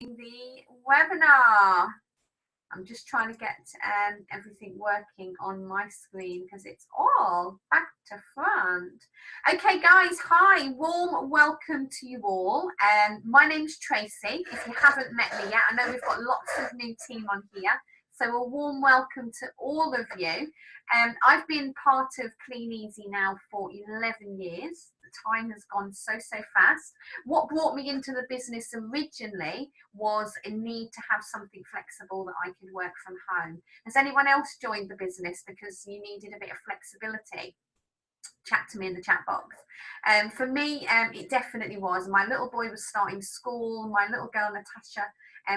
The webinar. I'm just trying to get everything working on my screen because it's all back to front. Okay, guys, hi, warm welcome to you all. My name's Tracy. If you haven't met me yet, I know we've got lots of new team on here. So a warm welcome to all of you. I've been part of Clean Easy now for 11 years. The time has gone so fast. What brought me into the business originally was a need to have something flexible that I could work from home. Has anyone else joined the business because you needed a bit of flexibility? Chat to me in the chat box. For me, it definitely was. My little boy was starting school. My little girl Natasha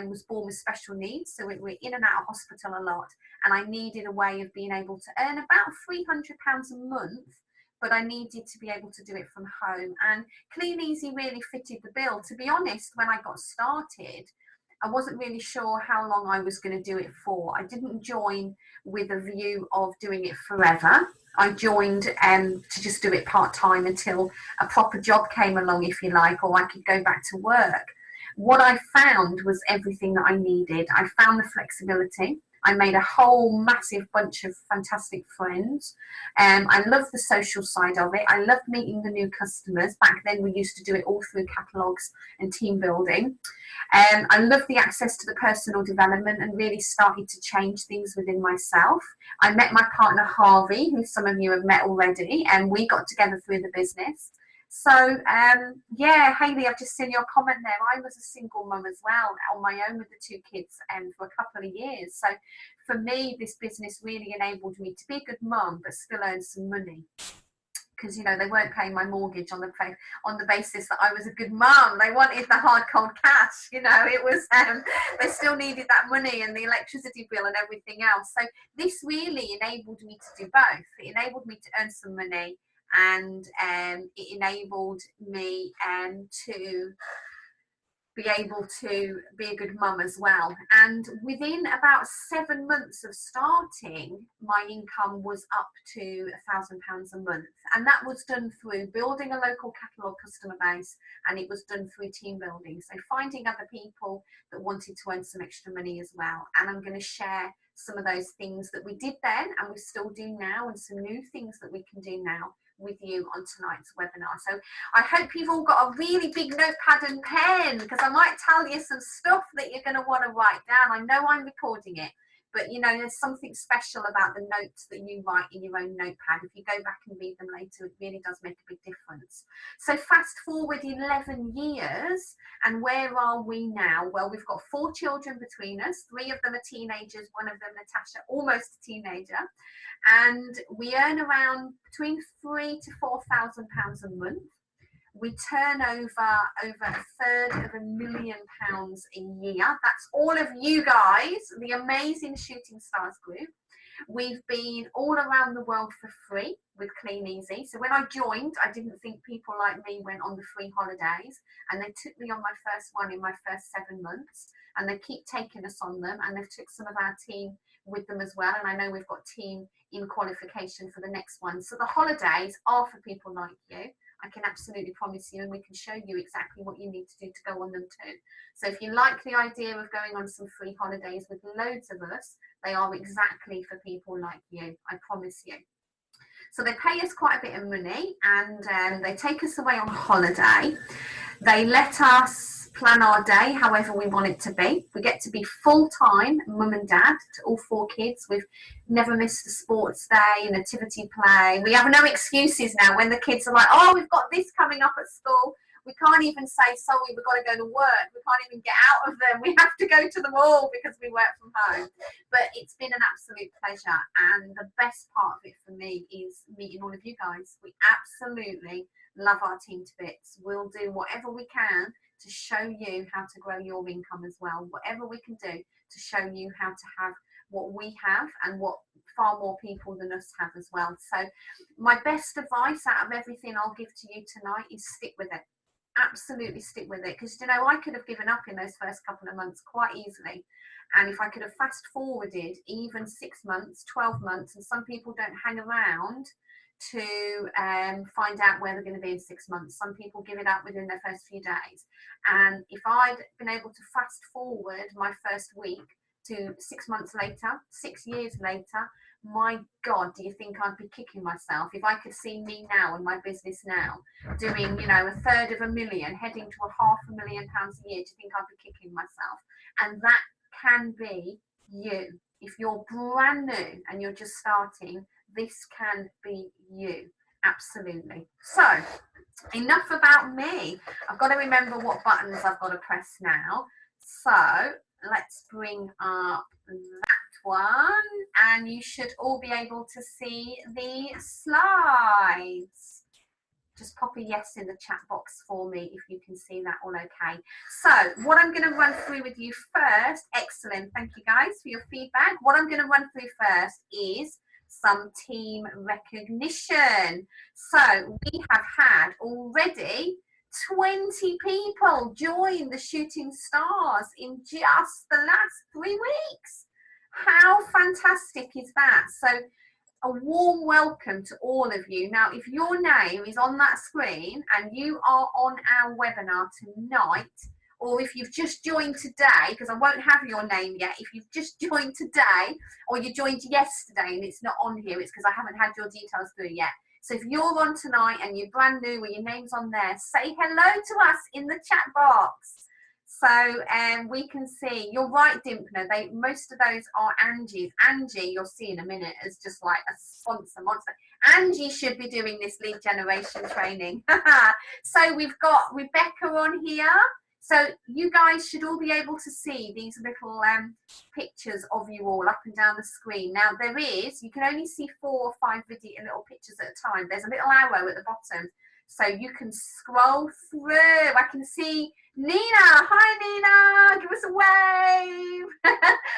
was born with special needs, so we were in and out of hospital a lot, and I needed a way of being able to earn about £300 a month, but I needed to be able to do it from home, and Clean Easy really fitted the bill. To be honest, when I got started, I wasn't really sure how long I was going to do it for. I didn't join with a view of doing it forever. I joined to just do it part-time until a proper job came along, if you like, or I could go back to work. What I found was everything that I needed. I found the flexibility. I made a whole massive bunch of fantastic friends. I loved the social side of it. I loved meeting the new customers. Back then we used to do it all through catalogues and team building. I loved the access to the personal development and really started to change things within myself. I met my partner Harvey, who some of you have met already, and we got together through the business. So yeah, Hayley, I've just seen your comment there. I was a single mum as well, on my own with the two kids for a couple of years. So for me, this business really enabled me to be a good mum, but still earn some money. Because, you know, they weren't paying my mortgage on the basis that I was a good mum. They wanted the hard cold cash. You know, it was they still needed that money and the electricity bill and everything else. So this really enabled me to do both. It enabled me to earn some money, and it enabled me to be able to be a good mum as well. And within about 7 months of starting, my income was up to £1,000 a month, and that was done through building a local catalogue customer base, and it was done through team building, so finding other people that wanted to earn some extra money as well. And I'm going to share some of those things that we did then and we still do now, and some new things that we can do now with you on tonight's webinar. So I hope you've all got a really big notepad and pen, because I might tell you some stuff that you're going to want to write down. I know I'm recording it, but you know, there's something special about the notes that you write in your own notepad. If you go back and read them later, it really does make a big difference. So fast forward 11 years, and where are we now? Well, we've got 4 children between us. 3 of them are teenagers, 1 of them, Natasha, almost a teenager. And we earn around between £3,000 to £4,000 a month. We turn over £250,000 a year. That's all of you guys, the amazing Shooting Stars group. We've been all around the world for free with Clean Easy. So when I joined, I didn't think people like me went on the free holidays, and they took me on my first one in my first 7 months, and they keep taking us on them, and they've took some of our team with them as well, and I know we've got team in qualification for the next one. So the holidays are for people like you. I can absolutely promise you, and we can show you exactly what you need to do to go on them too. So if you like the idea of going on some free holidays with loads of us, they are exactly for people like you, I promise you. So they pay us quite a bit of money, and they take us away on holiday. They let us plan our day however we want it to be. We get to be full-time mum and dad to all 4 kids. We've never missed a sports day, nativity play. We have no excuses now when the kids are like, oh, we've got this coming up at school. We can't even say, sorry, we've got to go to work. We can't even get out of them. We have to go to the mall because we work from home. But it's been an absolute pleasure. And the best part of it for me is meeting all of you guys. We absolutely love our team to bits. We'll do whatever we can to show you how to grow your income as well. Whatever we can do to show you how to have what we have and what far more people than us have as well. So my best advice out of everything I'll give to you tonight is stick with it. Absolutely stick with it, because you know, I could have given up in those first couple of months quite easily, and if I could have fast forwarded even 6 months, 12 months, and some people don't hang around to find out where they're going to be in 6 months. Some people give it up within their first few days. And if I'd been able to fast forward my first week to 6 months later, 6 years later, my God, do you think I'd be kicking myself? If I could see me now and my business now doing, you know, $350,000, heading to £500,000 a year, do you think I'd be kicking myself? And that can be you. If you're brand new and you're just starting, this can be you. Absolutely. So enough about me. I've got to remember what buttons I've got to press now. So let's bring up that one, and you should all be able to see the slides. Just pop a yes in the chat box for me if you can see that all okay. So what I'm going to run through with you first, excellent, thank you guys for your feedback. What I'm going to run through first is some team recognition. So we have had already 20 people join the Shooting Stars in just the last 3 weeks. How fantastic is that? So a warm welcome to all of you. Now, if your name is on that screen and you are on our webinar tonight, or if you've just joined today, because I won't have your name yet, if you've just joined today or you joined yesterday and it's not on here, it's because I haven't had your details through yet. So if you're on tonight and you're brand new or your name's on there, say hello to us in the chat box. So we can see, you're right, Dimpner, most of those are Angie's. Angie, you'll see in a minute, is just like a sponsor monster. Angie should be doing this lead generation training. So we've got Rebecca on here. So you guys should all be able to see these little pictures of you all up and down the screen. Now you can only see 4 or 5 little pictures at a time. There's a little arrow at the bottom, so you can scroll through. I can see Nina. Hi Nina, give us a wave.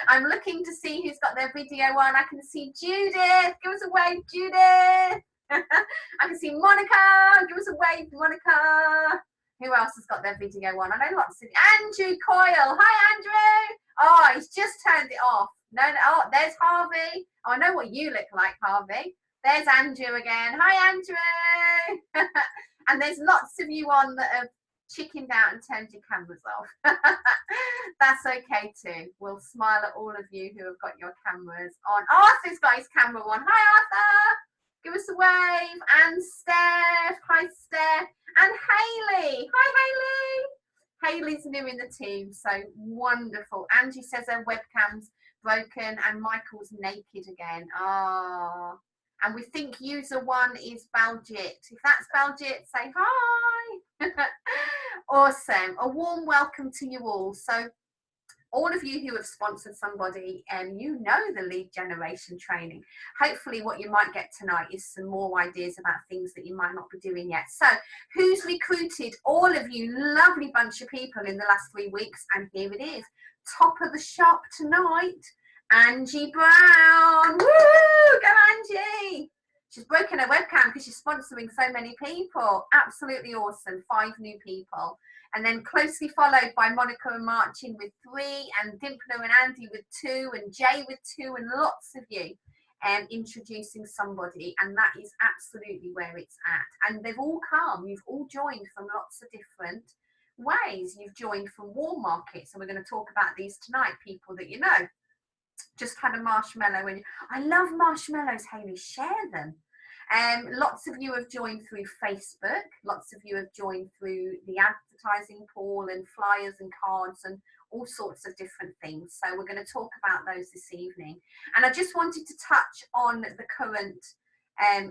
I'm looking to see who's got their video on. I can see Judith, give us a wave, Judith. I can see Monica, give us a wave, Monica. Who else has got their video on? I know lots of Andrew Coyle. Hi, Andrew. Oh, he's just turned it off. No, oh, there's Harvey. Oh, I know what you look like, Harvey. There's Andrew again. Hi, Andrew. And there's lots of you on that have chickened out and turned your cameras off. That's okay too. We'll smile at all of you who have got your cameras on. Arthur's got his camera on. Hi, Arthur. Give us a wave. And Steph. Hi, Steph. And Hayley. Hi, Hayley. Hayley's new in the team, so wonderful. Angie says her webcam's broken and Michael's naked again. Ah. And we think user 1 is Baljit. If that's Baljit, say hi. Awesome. A warm welcome to you all. So all of you who have sponsored somebody, you know the lead generation training. Hopefully what you might get tonight is some more ideas about things that you might not be doing yet. So who's recruited all of you lovely bunch of people in the last 3 weeks? And here it is. Top of the shop tonight, Angie Brown. Woo! Go Angie! She's broken her webcam because she's sponsoring so many people. Absolutely awesome. 5 new people. And then closely followed by Monica and Marcin with 3, and Dimpler and Andy with 2, and Jay with 2, and lots of you introducing somebody. And that is absolutely where it's at. And they've all come. You've all joined from lots of different ways. You've joined from warm markets, and we're going to talk about these tonight, people that you know. Just had a marshmallow, and I love marshmallows, Hayley, share them. Lots of you have joined through Facebook, lots of you have joined through the advertising pool and flyers and cards and all sorts of different things. So we're going to talk about those this evening. And I just wanted to touch on the current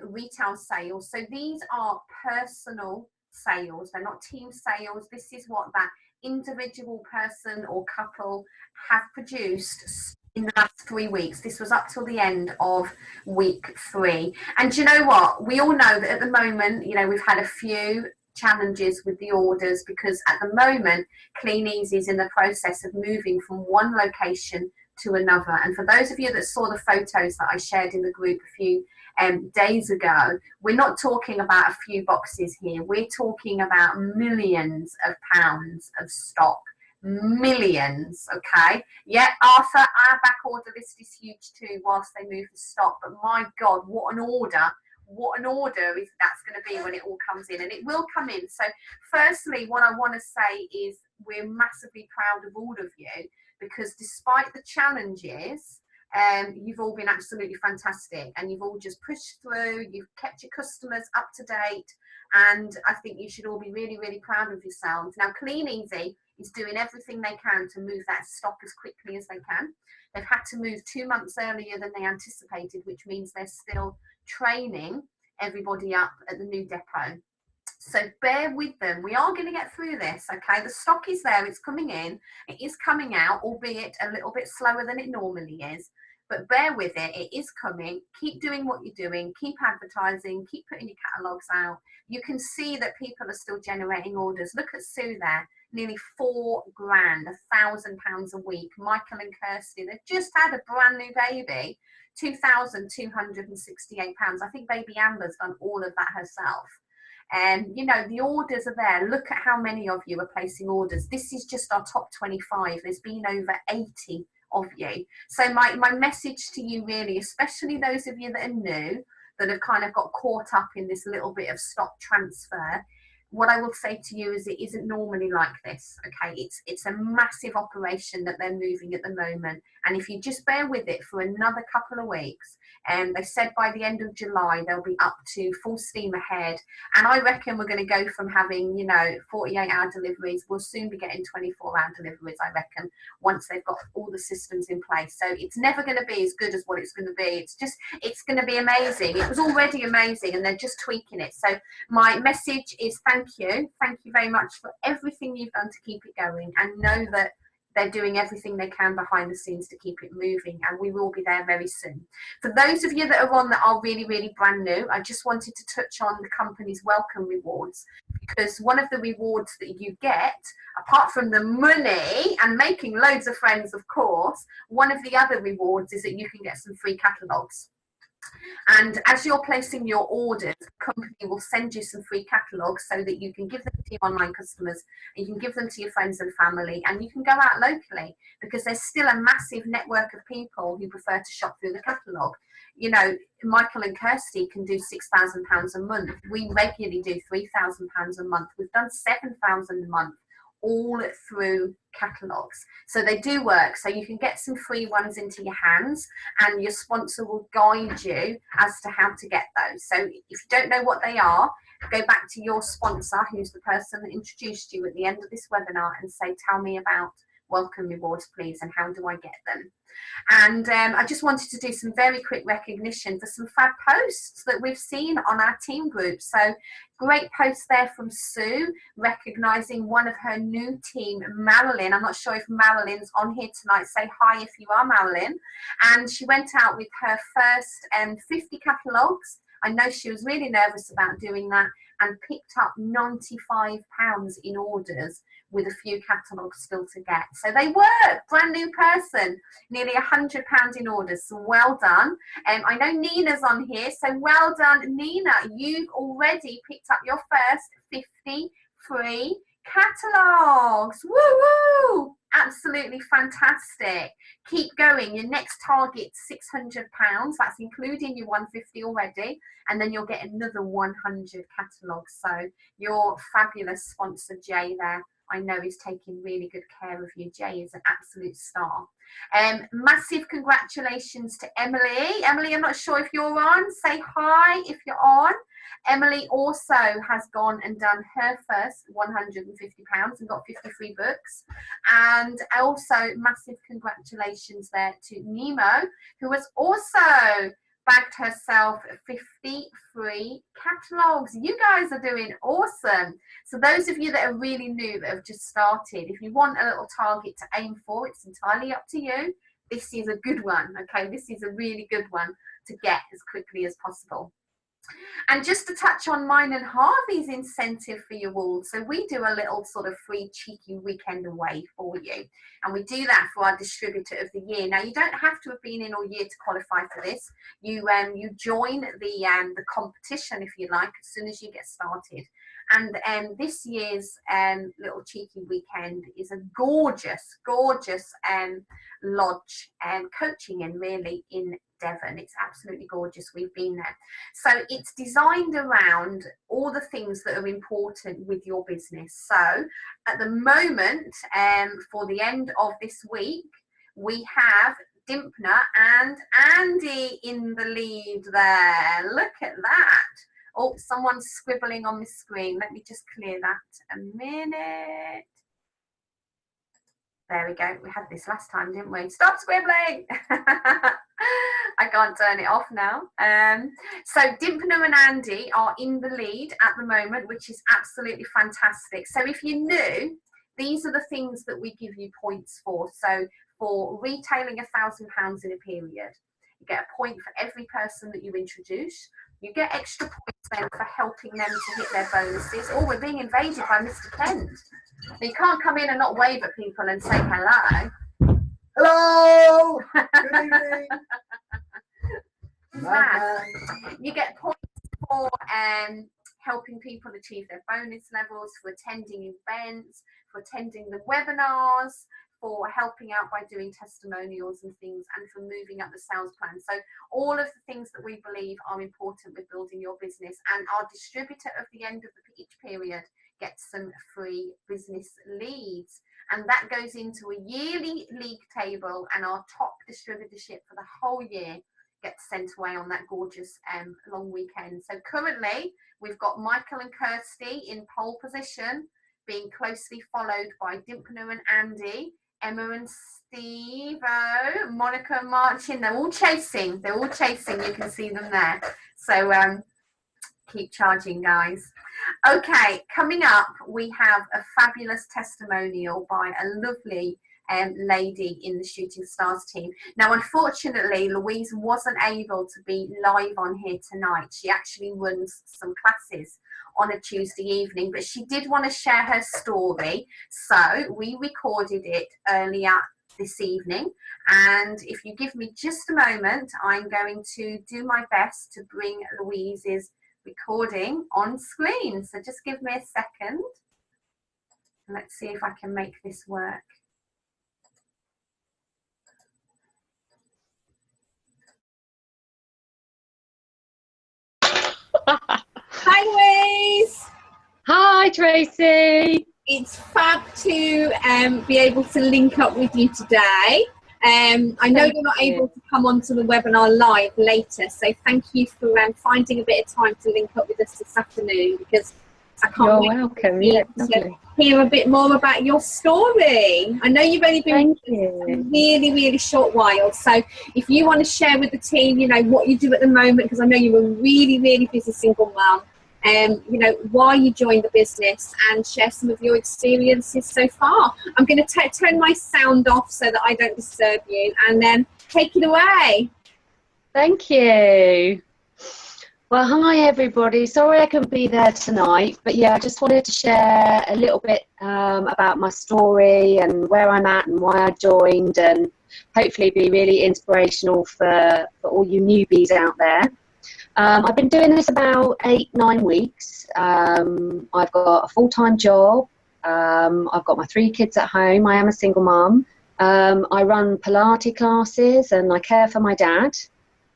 retail sales. So these are personal sales, they're not team sales. This is what that individual person or couple have produced in the last 3 weeks. This was up till the end of week 3. And do you know what? We all know that at the moment, you know, we've had a few challenges with the orders because at the moment, Clean Easy is in the process of moving from one location to another. And for those of you that saw the photos that I shared in the group a few days ago, we're not talking about a few boxes here. We're talking about millions of pounds of stock. Millions. Okay, yeah, Arthur, our back order list is huge too whilst they move the stock, but my God, what an order what an order is that's going to be when it all comes in, and it will come in. So firstly, what I want to say is we're massively proud of all of you, because despite the challenges, you've all been absolutely fantastic, and you've all just pushed through, you've kept your customers up to date, and I think you should all be really, really proud of yourselves. Now, Clean Easy is doing everything they can to move that stock as quickly as they can. They've had to move 2 months earlier than they anticipated, which means they're still training everybody up at the new depot. So bear with them. We are going to get through this, okay? The stock is there, it's coming in, it is coming out, albeit a little bit slower than it normally is. But bear with it, it is coming. Keep doing what you're doing, keep advertising, keep putting your catalogues out. You can see that people are still generating orders. Look at Sue there, nearly £4 grand, £1,000 a week. Michael and Kirsty, they've just had a brand new baby, £2,268. I think baby Amber's done all of that herself. And you know, the orders are there. Look at how many of you are placing orders. This is just our top 25. There's been over 80 of you. So my message to you really, especially those of you that are new, that have kind of got caught up in this little bit of stock transfer, what I will say to you is it isn't normally like this, okay? It's a massive operation that they're moving at the moment, and if you just bear with it for another couple of weeks, and they said by the end of July they'll be up to full steam ahead, and I reckon we're going to go from having, you know, 48-hour deliveries, we'll soon be getting 24-hour deliveries, I reckon, once they've got all the systems in place. So it's never going to be as good as what it's going to be. It's going to be amazing. It was already amazing, and they're just tweaking it. So my message is thank you very much for everything you've done to keep it going, and know that they're doing everything they can behind the scenes to keep it moving, and we will be there very soon. For those of you that are on that are really, really brand new, I just wanted to touch on the company's welcome rewards, because one of the rewards that you get, apart from the money and making loads of friends, of course, one of the other rewards is that you can get some free catalogues. And as you're placing your orders, the company will send you some free catalogues so that you can give them to your online customers, and you can give them to your friends and family, and you can go out locally, because there's still a massive network of people who prefer to shop through the catalogue. You know, Michael and Kirsty can do £6,000 a month. We regularly do £3,000 a month. We've done £7,000 a month, all through catalogues. So they do work. So you can get some free ones into your hands, and your sponsor will guide you as to how to get those. So if you don't know what they are, go back to your sponsor, who's the person that introduced you at the end of this webinar, and say, tell me about welcome rewards, please, and how do I get them? And I just wanted to do some very quick recognition for some fab posts that we've seen on our team group. So great post there from Sue, recognising one of her new team, Marilyn. I'm not sure if Marilyn's on here tonight. Say hi if you are, Marilyn. And she went out with her first 50 catalogues. I know she was really nervous about doing that, and picked up £95 in orders, with a few catalogues still to get. So they work. Brand new person, nearly £100 in orders. So well done. I know Nina's on here, so well done, Nina. You've already picked up your first 50 free catalogues. Woo woo! Absolutely fantastic. Keep going. Your next target's £600. That's including your 150 already, and then you'll get another 100 catalogues. So your fabulous sponsor Jay there, I know is taking really good care of you. Jay is an absolute star. Massive congratulations to Emily. Emily, I'm not sure if you're on. Say hi if you're on. Emily also has gone and done her first £150 and got 50 free books. And also massive congratulations there to Nemo, who has also bagged herself 50 free catalogues. You guys are doing awesome. So those of you that are really new, that have just started, if you want a little target to aim for, it's entirely up to you. This is a good one, okay? This is a really good one to get as quickly as possible. And just to touch on mine and Harvey's incentive for you all, so we do a little sort of free cheeky weekend away for you, and we do that for our distributor of the year. Now, you don't have to have been in all year to qualify for this. You join the competition, if you like, as soon as you get started, And this year's little cheeky weekend is a gorgeous, gorgeous lodge and coaching in, really, in Devon. It's absolutely gorgeous. We've been there. So it's designed around all the things that are important with your business. So at the moment, for the end of this week, we have Dimpner and Andy in the lead there. Look at that. Oh, someone's scribbling on the screen. Let me just clear that a minute. There we go. We had this last time, didn't we? Stop scribbling. I can't turn it off now. So Dimpner and Andy are in the lead at the moment, which is absolutely fantastic. So if you're new, these are the things that we give you points for. So for retailing £1,000 in a period, you get a point for every person that you introduce. You get extra points then for helping them to hit their bonuses. Oh, we're being invaded by Mr. Kent. You can't come in and not wave at people and say hello. Hello! Good evening! You get points for helping people achieve their bonus levels, for attending events, for attending the webinars, for helping out by doing testimonials and things, and for moving up the sales plan. So all of the things that we believe are important with building your business. And our distributor of the end of each period gets some free business leads. And that goes into a yearly league table, and our top distributorship for the whole year gets sent away on that gorgeous long weekend. So currently we've got Michael and Kirsty in pole position, being closely followed by Dimpner and Andy, Emma and Steve, Monica and Martin. They're all chasing. They're all chasing. You can see them there. So keep charging, guys. Okay, coming up, we have a fabulous testimonial by a lovely lady in the Shooting Stars team. Now, unfortunately, Louise wasn't able to be live on here tonight. She actually runs some classes on a Tuesday evening, but she did want to share her story, so we recorded it earlier this evening. And if you give me just a moment, I'm going to do my best to bring Louise's recording on screen. So just give me a second. Let's see if I can make this work. Hi, Louise. Hi, Tracy. It's fab to be able to link up with you today. I know you're not able to come onto the webinar live later, so thank you for finding a bit of time to link up with us this afternoon, because I can't wait welcome. to hear a bit more about your story. I know you've only been a really, really short while, so if you want to share with the team, you know, what you do at the moment, because I know you're a really, really busy single mum, you know, why you joined the business, and share some of your experiences so far. I'm going to turn my sound off so that I don't disturb you, and then take it away. Thank you. Well, hi everybody. Sorry I couldn't be there tonight, but yeah, I just wanted to share a little bit about my story and where I'm at and why I joined, and hopefully be really inspirational for all you newbies out there. I've been doing this about 8-9 weeks. I've got a full-time job. I've got my 3 kids at home. I am a single mum. I run Pilates classes and I care for my dad.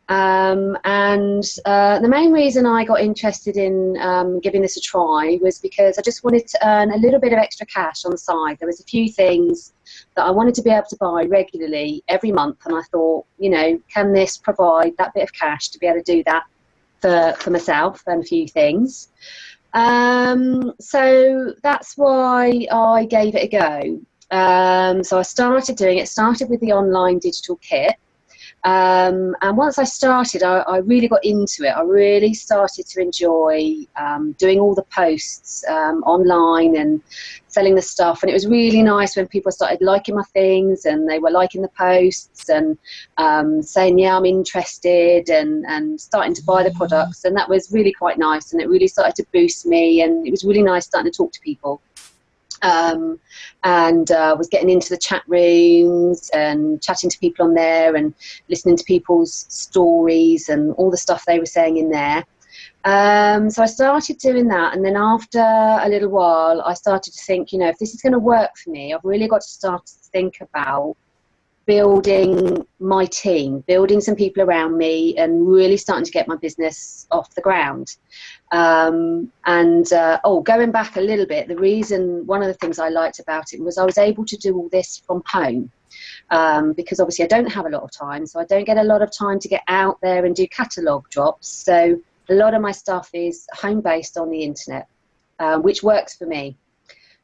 The main reason I got interested in giving this a try was because I just wanted to earn a little bit of extra cash on the side. There was a few things that I wanted to be able to buy regularly every month, and I thought, you know, can this provide that bit of cash to be able to do that for myself and a few things. So that's why I gave it a go. So I started doing it, started with the online digital kit. And once I started, I really got into it. I really started to enjoy doing all the posts online and selling the stuff. And it was really nice when people started liking my things and they were liking the posts and saying, yeah, I'm interested, and starting to buy the products. And that was really quite nice. And it really started to boost me. And it was really nice starting to talk to people. Was getting into the chat rooms and chatting to people on there and listening to people's stories and all the stuff they were saying in there. So I started doing that, and then after a little while, I started to think, you know, if this is going to work for me, I've really got to start to think about building my team, building some people around me, and really starting to get my business off the ground. Going back a little bit, one of the things I liked about it was I was able to do all this from home. Because obviously I don't have a lot of time, so I don't get a lot of time to get out there and do catalogue jobs. So a lot of my stuff is home-based on the internet, which works for me.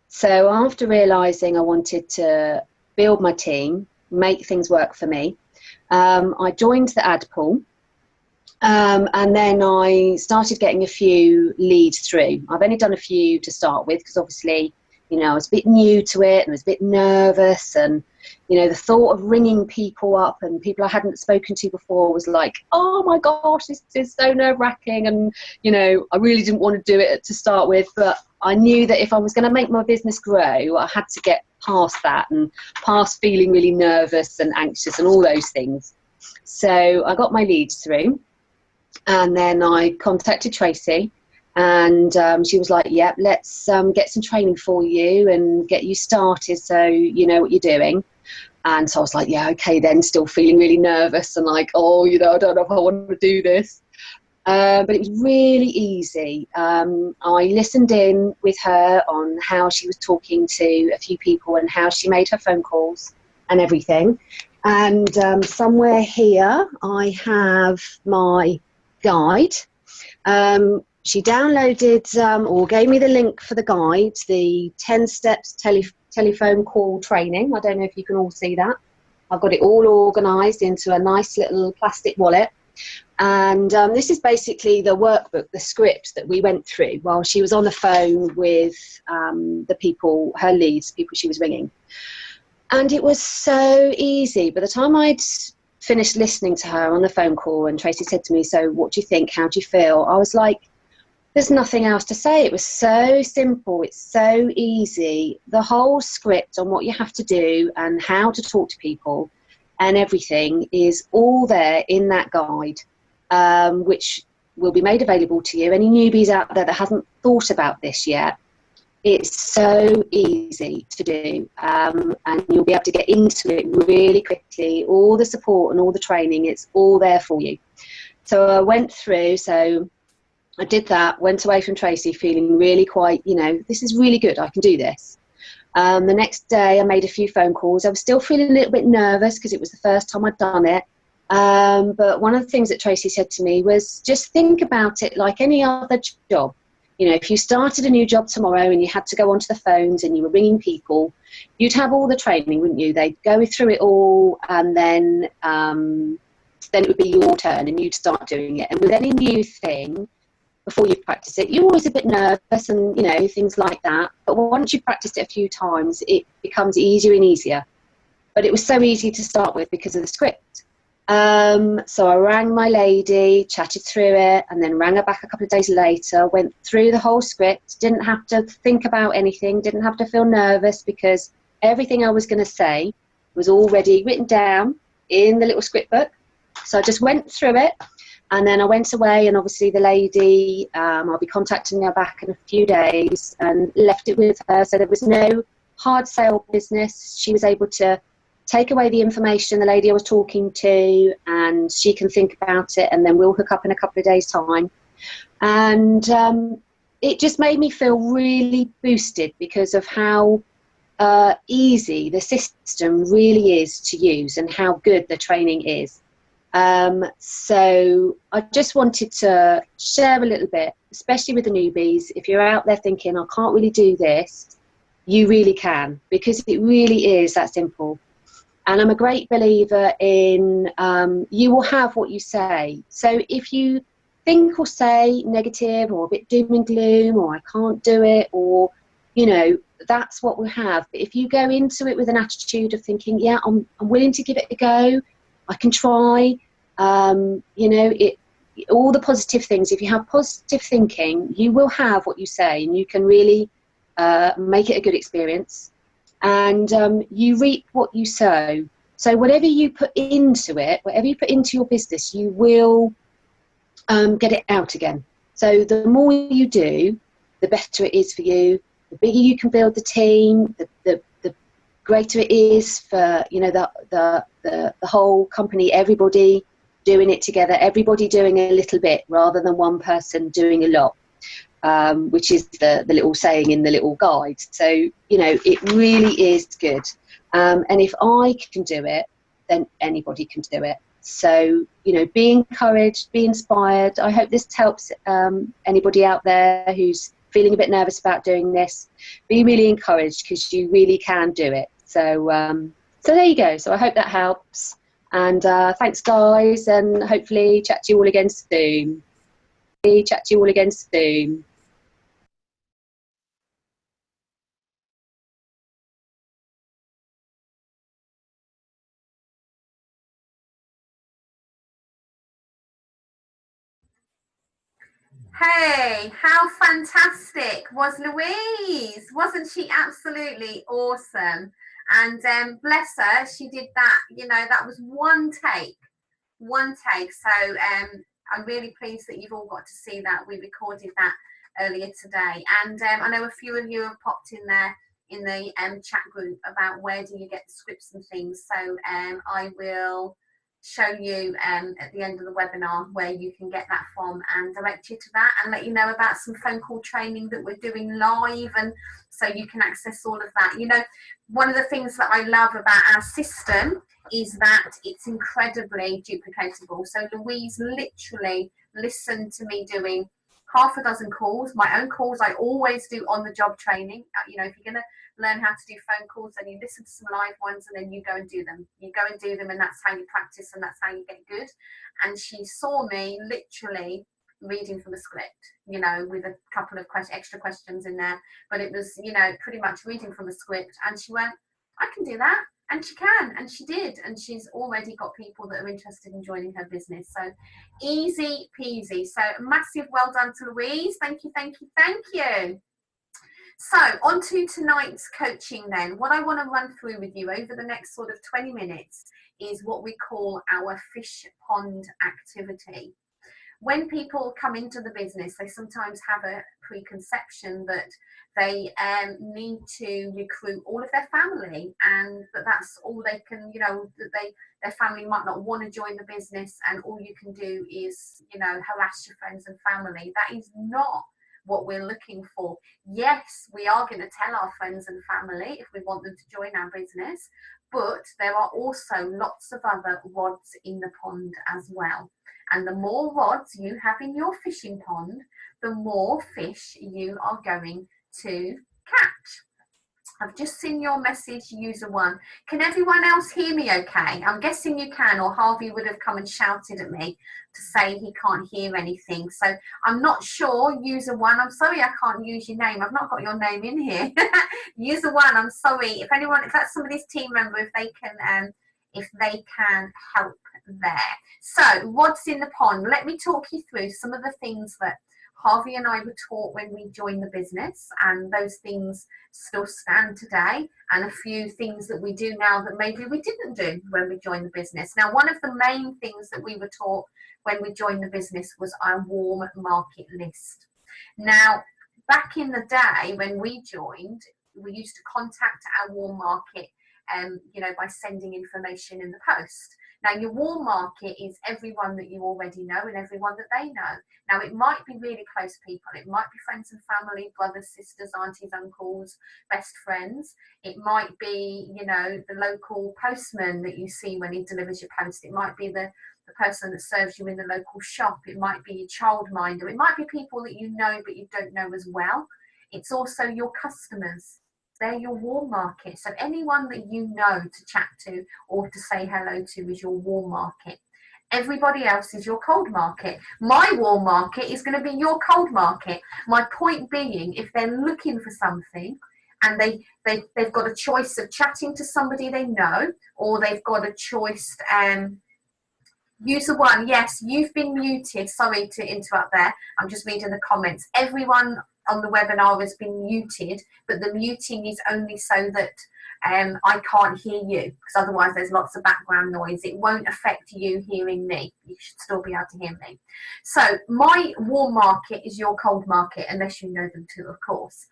So after realising I wanted to build my team, make things work for me, I joined the ad pool, and then I started getting a few leads through. I've only done a few to start with because obviously, you know, I was a bit new to it and I was a bit nervous, and you know, the thought of ringing people up and people I hadn't spoken to before was like, oh my gosh, this is so nerve-wracking, and you know, I really didn't want to do it to start with, but I knew that if I was going to make my business grow, I had to get past that and past feeling really nervous and anxious and all those things. So I got my leads through, and then I contacted Tracy, and she was like, yep, let's get some training for you and get you started so you know what you're doing. And so I was like, yeah, okay then, still feeling really nervous and like, oh, you know, I don't know if I want to do this. But it was really easy. I listened in with her on how she was talking to a few people and how she made her phone calls and everything. And somewhere here I have my guide. She downloaded or gave me the link for the guide, the 10 steps telephone call training. I don't know if you can all see that. I've got it all organised into a nice little plastic wallet. And this is basically the workbook, the script that we went through while she was on the phone with the people, her leads, people she was ringing. And it was so easy. By the time I'd finished listening to her on the phone call and Tracy said to me, so what do you think? How do you feel? I was like, there's nothing else to say. It was so simple. It's so easy. The whole script on what you have to do and how to talk to people and everything is all there in that guide, which will be made available to you. Any newbies out there that hasn't thought about this yet, it's so easy to do, and you'll be able to get into it really quickly. All the support and all the training, it's all there for you. So I went through, so I did that, went away from Tracy feeling really quite, you know, this is really good, I can do this. The next day I made a few phone calls. I was still feeling a little bit nervous because it was the first time I'd done it. But one of the things that Tracy said to me was just think about it like any other job. You know, if you started a new job tomorrow and you had to go onto the phones and you were ringing people, you'd have all the training, wouldn't you? They'd go through it all, and then it would be your turn and you'd start doing it. And with any new thing, before you practice it, you're always a bit nervous and, you know, things like that. But once you've practiced it a few times, it becomes easier and easier. But it was so easy to start with because of the script. So I rang my lady, chatted through it, and then rang her back a couple of days later, went through the whole script, didn't have to think about anything, didn't have to feel nervous because everything I was going to say was already written down in the little script book. So I just went through it, and then I went away, and obviously the lady, I'll be contacting her back in a few days, and left it with her. So there was no hard sale business. She was able to take away the information, the lady I was talking to, and she can think about it, and then we'll hook up in a couple of days' time. And it just made me feel really boosted because of how easy the system really is to use and how good the training is. So I just wanted to share a little bit, especially with the newbies. If you're out there thinking, I can't really do this, you really can, because it really is that simple. And I'm a great believer in you will have what you say. So if you think or say negative or a bit doom and gloom or I can't do it, or, you know, that's what we have. But if you go into it with an attitude of thinking, yeah, I'm willing to give it a go, I can try, you know, all the positive things. If you have positive thinking, you will have what you say, and you can really make it a good experience. And you reap what you sow. So whatever you put into it, whatever you put into your business, you will get it out again. So the more you do, the better it is for you. The bigger you can build the team, the greater it is for, you know, the whole company, everybody doing it together, everybody doing a little bit rather than one person doing a lot, which is the little saying in the little guide. So, you know, it really is good. And if I can do it, then anybody can do it. So, you know, be encouraged, be inspired. I hope this helps anybody out there who's feeling a bit nervous about doing this. Be really encouraged, because you really can do it. So, so there you go. So I hope that helps. And thanks, guys, and hopefully chat to you all again soon. Chat to you all again soon. Hey, how fantastic was Louise? Wasn't she absolutely awesome? And bless her, she did that, you know, that was one take. So I'm really pleased that you've all got to see that. We recorded that earlier today. And I know a few of you have popped in there in the chat group about where do you get the scripts and things. So I will show you at the end of the webinar where you can get that from, and direct you to that, and let you know about some phone call training that we're doing live, and so you can access all of that. You know, one of the things that I love about our system is that it's incredibly duplicatable. So Louise literally listened to me doing half a dozen calls, my own calls. I always do on the job training. You know, if you're going to learn how to do phone calls, then you listen to some live ones and then you go and do them. You go and do them, and that's how you practice, and that's how you get good. And she saw me literally reading from a script, you know, with a couple of extra questions in there, but it was, you know, pretty much reading from a script. And she went, I can do that. And she can, and she did, and she's already got people that are interested in joining her business. So easy peasy. So massive well done to Louise. Thank you, thank you, thank you. So on to tonight's coaching then. What I want to run through with you over the next sort of 20 minutes is what we call our fish pond activity. When people come into the business, they sometimes have a preconception that they need to recruit all of their family, and that's all they can, you know, that their family might not want to join the business, and all you can do is, you know, harass your friends and family. That is not what we're looking for. Yes, we are going to tell our friends and family if we want them to join our business, but there are also lots of other rods in the pond as well. And the more rods you have in your fishing pond, the more fish you are going to catch. I've just seen your message, user one. Can everyone else hear me okay? I'm guessing you can, or Harvey would have come and shouted at me to say he can't hear anything. So I'm not sure, user one. I'm sorry I can't use your name. I've not got your name in here. User one, I'm sorry. If that's somebody's team member, if they can help there. So what's in the pond? Let me talk you through some of the things that Harvey and I were taught when we joined the business, and those things still stand today, and a few things that we do now that maybe we didn't do when we joined the business. Now, one of the main things that we were taught when we joined the business was our warm market list. Now, back in the day when we joined, we used to contact our warm market you know, by sending information in the post. Now, your warm market is everyone that you already know and everyone that they know. Now, it might be really close people. It might be friends and family, brothers, sisters, aunties, uncles, best friends. It might be, you know, the local postman that you see when he delivers your post. It might be the person that serves you in the local shop. It might be your childminder. It might be people that you know but you don't know as well. It's also your customers. They're your warm market. So anyone that you know to chat to or to say hello to is your warm market. Everybody else is your cold market. My warm market is going to be your cold market. My point being, if they're looking for something and they've got a choice of chatting to somebody they know, or they've got a choice, user one, yes, you've been muted. Sorry to interrupt there. I'm just reading the comments. Everyone on the webinar has been muted, but the muting is only so that I can't hear you, because otherwise there's lots of background noise. It won't affect you hearing me. You should still be able to hear me. So my warm market is your cold market, unless you know them too, of course.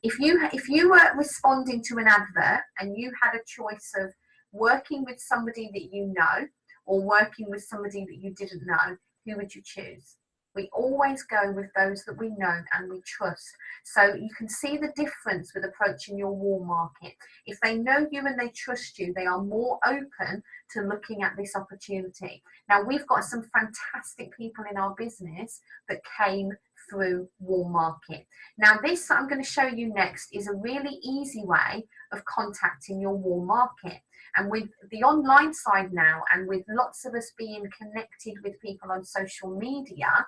If you were responding to an advert and you had a choice of working with somebody that you know or working with somebody that you didn't know, who would you choose? We always go with those that we know and we trust. So you can see the difference with approaching your warm market. If they know you and they trust you, they are more open to looking at this opportunity. Now, we've got some fantastic people in our business that came through warm market. Now, this I'm going to show you next is a really easy way of contacting your warm market. And with the online side now, and with lots of us being connected with people on social media,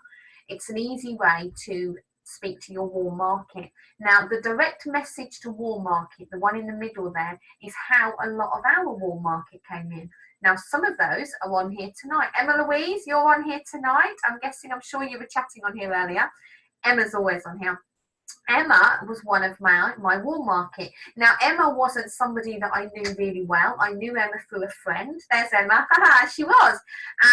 it's an easy way to speak to your warm market. Now, the direct message to warm market, the one in the middle there, is how a lot of our warm market came in. Now, some of those are on here tonight. Emma Louise, you're on here tonight. I'm sure you were chatting on here earlier. Emma's always on here. Emma was one of my warm market. Now, Emma wasn't somebody that I knew really well. I knew Emma through a friend. There's Emma. She was.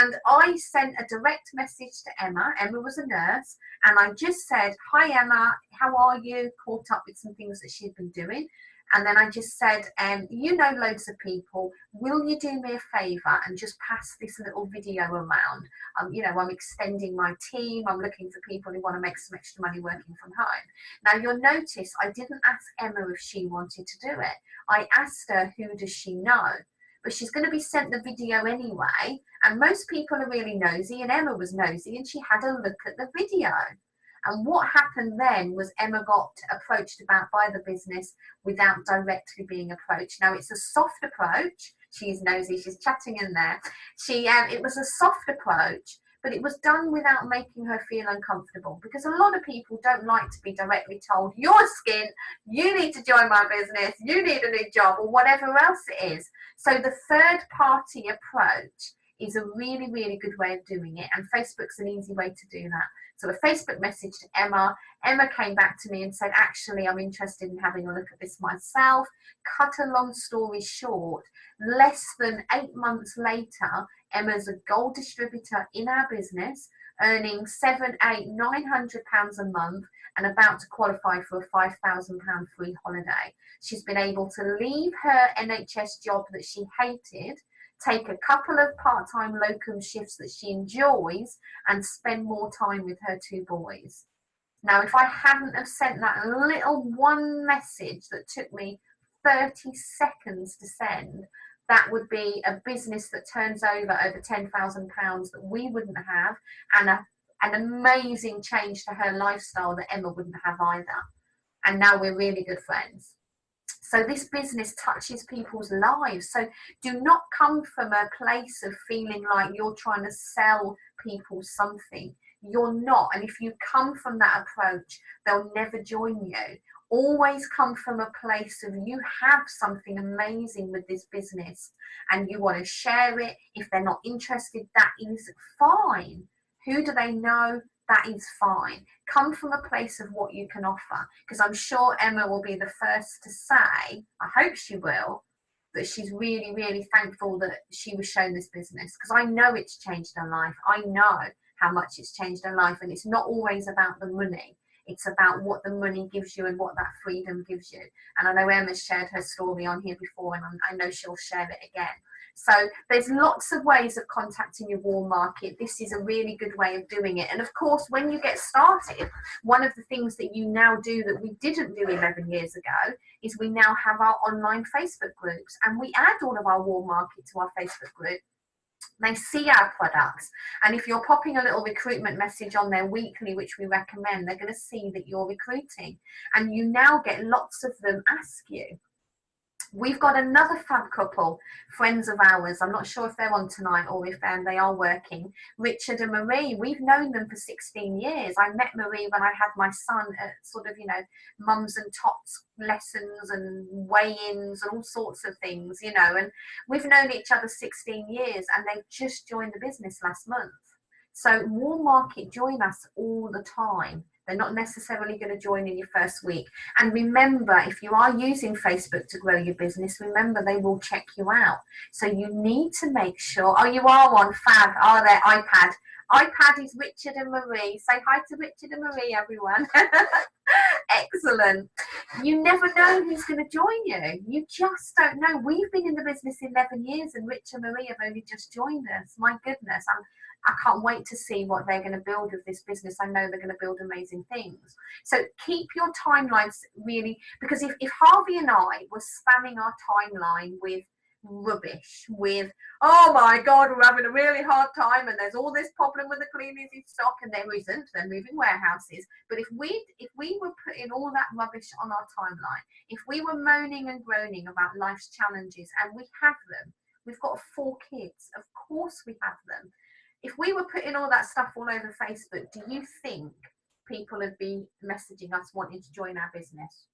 And I sent a direct message to Emma. Emma was a nurse. And I just said, hi, Emma, how are you? Caught up with some things that she'd been doing. And then I just said, you know loads of people, will you do me a favour and just pass this little video around? I'm extending my team. I'm looking for people who want to make some extra money working from home. Now, you'll notice I didn't ask Emma if she wanted to do it. I asked her, who does she know? But she's going to be sent the video anyway. And most people are really nosy, and Emma was nosy, and she had a look at the video. And what happened then was Emma got approached about by the business without directly being approached. Now, it's a soft approach. She's nosy, she's chatting in there. It was a soft approach, but it was done without making her feel uncomfortable, because a lot of people don't like to be directly told, your skin, you need to join my business, you need a new job, or whatever else it is. So the third party approach is a really, really good way of doing it, and Facebook's an easy way to do that. So a Facebook message to Emma. Emma came back to me and said, actually, I'm interested in having a look at this myself. Cut a long story short, less than 8 months later, Emma's a gold distributor in our business, earning £700, £800, £900 a month, and about to qualify for a £5,000 free holiday. She's been able to leave her NHS job that she hated, take a couple of part-time locum shifts that she enjoys, and spend more time with her 2 boys. Now, if I hadn't have sent that little one message that took me 30 seconds to send, that would be a business that turns over £10,000 that we wouldn't have, and an amazing change to her lifestyle that Emma wouldn't have either. And now we're really good friends. So this business touches people's lives. So do not come from a place of feeling like you're trying to sell people something. You're not. And if you come from that approach, they'll never join you. Always come from a place of you have something amazing with this business and you want to share it. If they're not interested, that is fine. Who do they know? That is fine. Come from a place of what you can offer, because I'm sure Emma will be the first to say, I hope she will, that she's really, really thankful that she was shown this business, because I know it's changed her life. I know how much it's changed her life, and it's not always about the money. It's about what the money gives you and what that freedom gives you. And I know Emma's shared her story on here before, and I know she'll share it again. So there's lots of ways of contacting your warm market. This is a really good way of doing it. And of course, when you get started, one of the things that you now do that we didn't do 11 years ago is we now have our online Facebook groups, and we add all of our warm market to our Facebook group. They see our products, and if you're popping a little recruitment message on there weekly, which we recommend, they're going to see that you're recruiting, and you now get lots of them ask you. We've got another fab couple, friends of ours. I'm not sure if they're on tonight or if they are working. Richard and Marie, we've known them for 16 years. I met Marie when I had my son at sort of, mums and tots lessons and weigh-ins and all sorts of things, and we've known each other 16 years, and they've just joined the business last month. So warm market join us all the time. They're not necessarily going to join in your first week. And remember, if you are using Facebook to grow your business, remember they will check you out. So you need to make sure, oh, you are on Fab, oh, their iPad. iPad is Richard and Marie. Say hi to Richard and Marie, everyone. Excellent. You never know who's going to join you. You just don't know. We've been in the business 11 years and Rich and Marie have only just joined us. My goodness, I can't wait to see what they're going to build with this business. I know they're going to build amazing things. So keep your timelines really, because if Harvey and I were spamming our timeline with rubbish, with, oh my God, we're having a really hard time and there's all this problem with the clean easy stock, and there isn't, they're moving warehouses. But if we were putting all that rubbish on our timeline, if we were moaning and groaning about life's challenges, and we have them, we've got 4 kids, of course we have them. If we were putting all that stuff all over Facebook, do you think people would be messaging us wanting to join our business?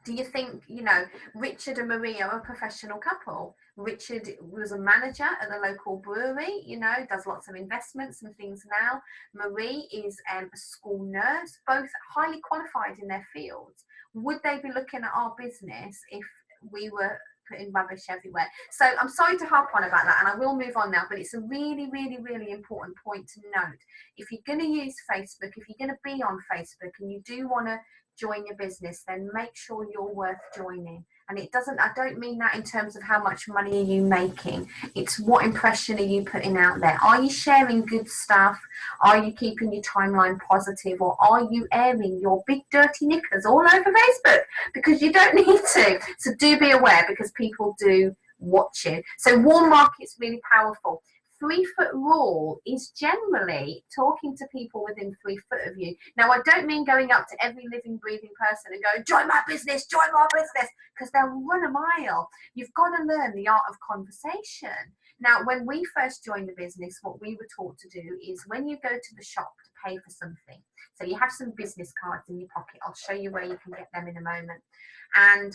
Do you think, you know, Richard and Marie are a professional couple? Richard was a manager at the local brewery, you know, does lots of investments and things now. Marie is a school nurse, both highly qualified in their fields. Would they be looking at our business if we were putting rubbish everywhere? So I'm sorry to harp on about that, and I will move on now, but it's a really, really, really important point to note. If you're going to use Facebook, if you're going to be on Facebook and you do want to join your business, then make sure you're worth joining. And it doesn't, I don't mean that in terms of how much money are you making, it's what impression are you putting out there. Are you sharing good stuff? Are you keeping your timeline positive? Or are you airing your big dirty knickers all over Facebook? Because you don't need to. So do be aware, because people do watch you. So warm market's really powerful. 3-foot rule is generally talking to people within 3 foot of you. Now, I don't mean going up to every living, breathing person and going, join my business, because they'll run a mile. You've got to learn the art of conversation. Now, when we first joined the business, what we were taught to do is when you go to the shop to pay for something, so you have some business cards in your pocket. I'll show you where you can get them in a moment. And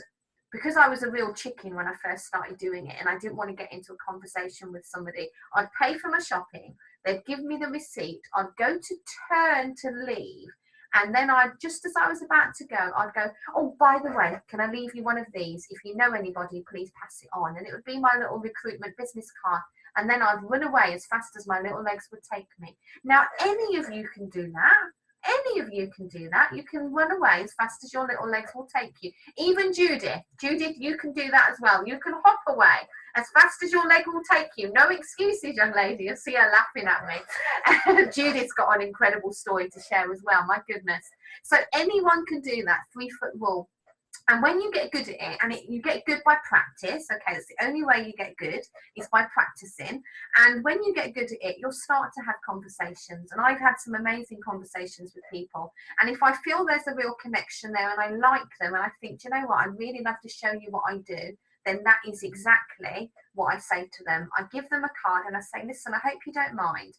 because I was a real chicken when I first started doing it, and I didn't want to get into a conversation with somebody, I'd pay for my shopping, they'd give me the receipt, I'd go to turn to leave, and then just as I was about to go, I'd go, oh, by the way, can I leave you one of these? If you know anybody, please pass it on. And it would be my little recruitment business card. And then I'd run away as fast as my little legs would take me. Now, any of you can do that. Any of you can do that. You can run away as fast as your little legs will take you. Even Judith, you can do that as well. You can hop away as fast as your leg will take you. No excuses, young lady. You'll see her laughing at me. Judith's got an incredible story to share as well. My goodness. So anyone can do that 3-foot rule. And when you get good at it, and you get good by practice, okay, that's the only way you get good is by practicing. And when you get good at it, you'll start to have conversations. And I've had some amazing conversations with people. And if I feel there's a real connection there and I like them and I think, do you know what, I'd really love to show you what I do, then that is exactly what I say to them. I give them a card and I say, listen, I hope you don't mind.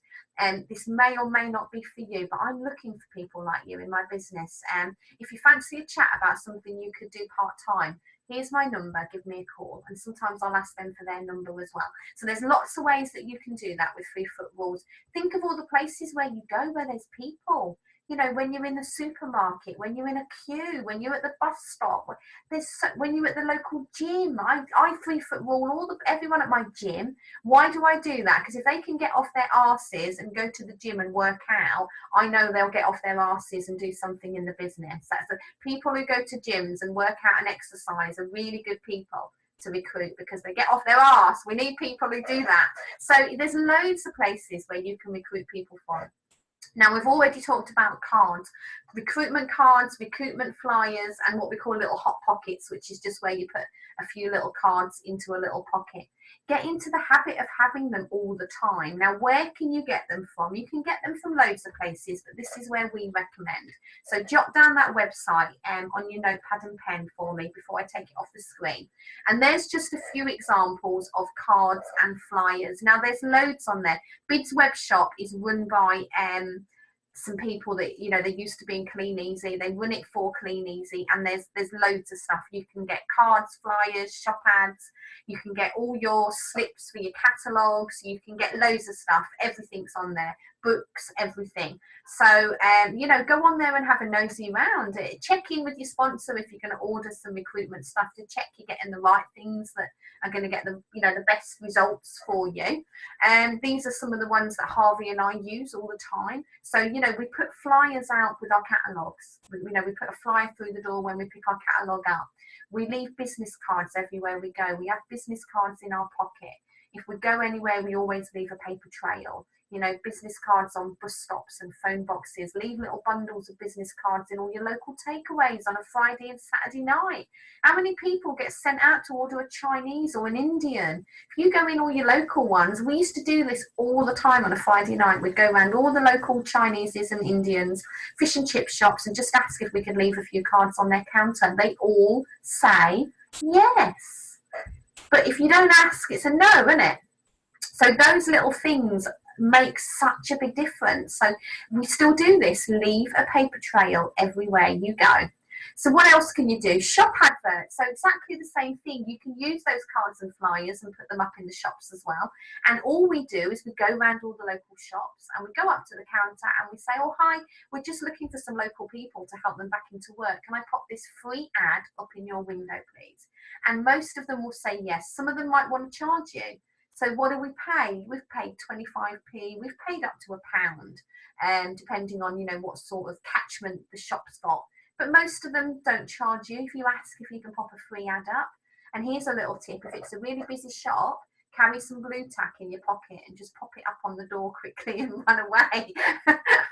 This may or may not be for you, but I'm looking for people like you in my business. If you fancy a chat about something you could do part-time, here's my number, give me a call. And sometimes I'll ask them for their number as well. So there's lots of ways that you can do that with 3-foot rules. Think of all the places where you go where there's people. You know, when you're in the supermarket, when you're in a queue, when you're at the bus stop, when you're at the local gym. I 3-foot rule everyone at my gym. Why do I do that? Because if they can get off their arses and go to the gym and work out, I know they'll get off their arses and do something in the business. That's the people who go to gyms and work out and exercise are really good people to recruit because they get off their arse. We need people who do that. So there's loads of places where you can recruit people from. Now, we've already talked about cards, recruitment flyers, and what we call little hot pockets, which is just where you put a few little cards into a little pocket. Get into the habit of having them all the time. Now, where can you get them from? You can get them from loads of places, but this is where we recommend. So jot down that website on your notepad and pen for me before I take it off the screen. And there's just a few examples of cards and flyers. Now, there's loads on there. Bid's web shop is run by some people that, you know, they used to be in Clean Easy. They run it for Clean Easy, and there's loads of stuff. You can get cards, flyers, shop ads. You can get all your slips for your catalogues. You can get loads of stuff. Everything's on there. books, everything. So, you know, go on there and have a nosy around. Check in with your sponsor if you're going to order some recruitment stuff, to check you're getting the right things that are going to get the, you know, the best results for you. And these are some of the ones that Harvey and I use all the time. So, you know, we put flyers out with our catalogues. You know, we put a flyer through the door when we pick our catalogue up. We leave business cards everywhere we go. We have business cards in our pocket. If we go anywhere, we always leave a paper trail. You know, business cards on bus stops and phone boxes. Leave little bundles of business cards in all your local takeaways on a Friday and Saturday night. How many people get sent out to order a Chinese or an Indian? If you go in all your local ones, we used to do this all the time on a Friday night. We'd go around all the local Chineses and Indians, fish and chip shops, and just ask if we could leave a few cards on their counter. They all say yes. But if you don't ask, it's a no, isn't it? So those little things make such a big difference. So we still do this. Leave a paper trail everywhere you go. So what else can you do? Shop adverts. So exactly the same thing. You can use those cards and flyers and put them up in the shops as well. And all we do is we go around all the local shops and we go up to the counter and we say, oh, hi, we're just looking for some local people to help them back into work. Can I pop this free ad up in your window, please? And most of them will say yes. Some of them might want to charge you. So what do we pay? We've paid 25p. We've paid up to £1, depending on, you know, what sort of catchment the shop's got. But most of them don't charge you if you ask if you can pop a free ad up. And here's a little tip. If it's a really busy shop, carry some blue tack in your pocket and just pop it up on the door quickly and run away.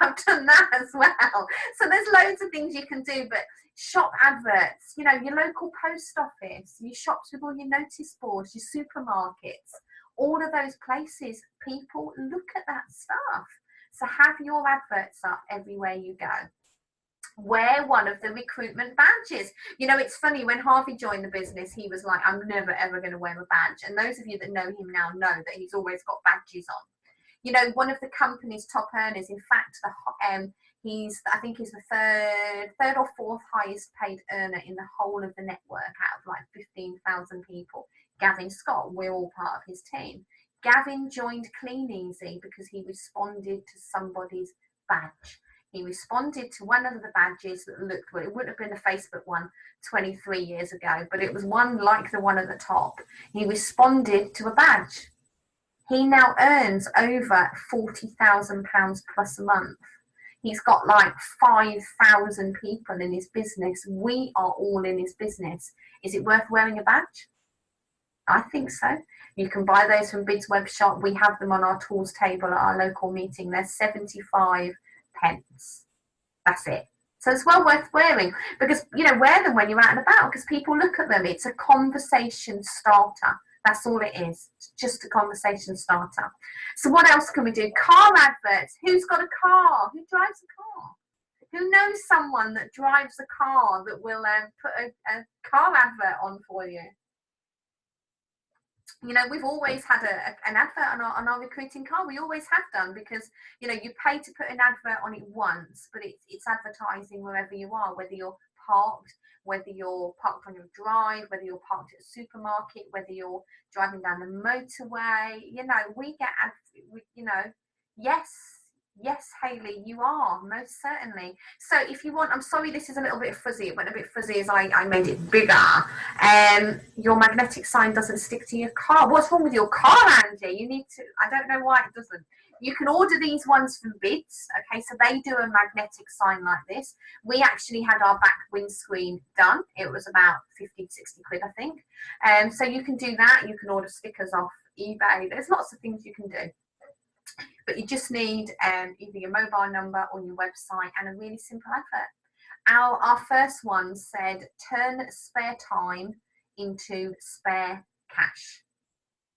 I've done that as well. So there's loads of things you can do, but shop adverts, you know, your local post office, your shops with all your notice boards, your supermarkets, all of those places, people look at that stuff. So have your adverts up everywhere you go. Wear one of the recruitment badges. You know, it's funny, when Harvey joined the business, he was like, I'm never ever going to wear a badge. And those of you that know him now know that he's always got badges on. You know, one of the company's top earners, in fact, I think he's the third or fourth highest paid earner in the whole of the network out of like 15,000 people. Gavin Scott, we're all part of his team. Gavin joined Clean Easy because he responded to somebody's badge. He responded to one of the badges that looked, well, it wouldn't have been the Facebook one 23 years ago, but it was one like the one at the top. He responded to a badge. He now earns over £40,000 plus a month. He's got like 5,000 people in his business. We are all in his business. Is it worth wearing a badge? I think so. You can buy those from Bid's web shop. We have them on our tools table at our local meeting. They're 75 pence. That's it. So it's well worth wearing, because, you know, wear them when you're out and about, because people look at them. It's a conversation starter. That's all it is. It's just a conversation starter. So what else can we do? Car adverts. Who's got a car? Who drives a car? Who knows someone that drives a car that will put a car advert on for you? You know, we've always had an advert on our recruiting card. We always have done, because, you know, you pay to put an advert on it once, but it's advertising wherever you are, whether you're parked, whether you're parked on your drive, whether you're parked at a supermarket, whether you're driving down the motorway. You know, we get, you know, yes, Hayley, you are, most certainly. So if you want, I'm sorry, this is a little bit fuzzy. It went a bit fuzzy as I made it bigger. Your magnetic sign doesn't stick to your car. What's wrong with your car, Angie? You need to, I don't know why it doesn't. You can order these ones from Bids. Okay, so they do a magnetic sign like this. We actually had our back windscreen done. It was about 50, 60 quid, I think. So you can do that. You can order stickers off eBay. There's lots of things you can do. But you just need either your mobile number or your website and a really simple advert. Our first one said, turn spare time into spare cash.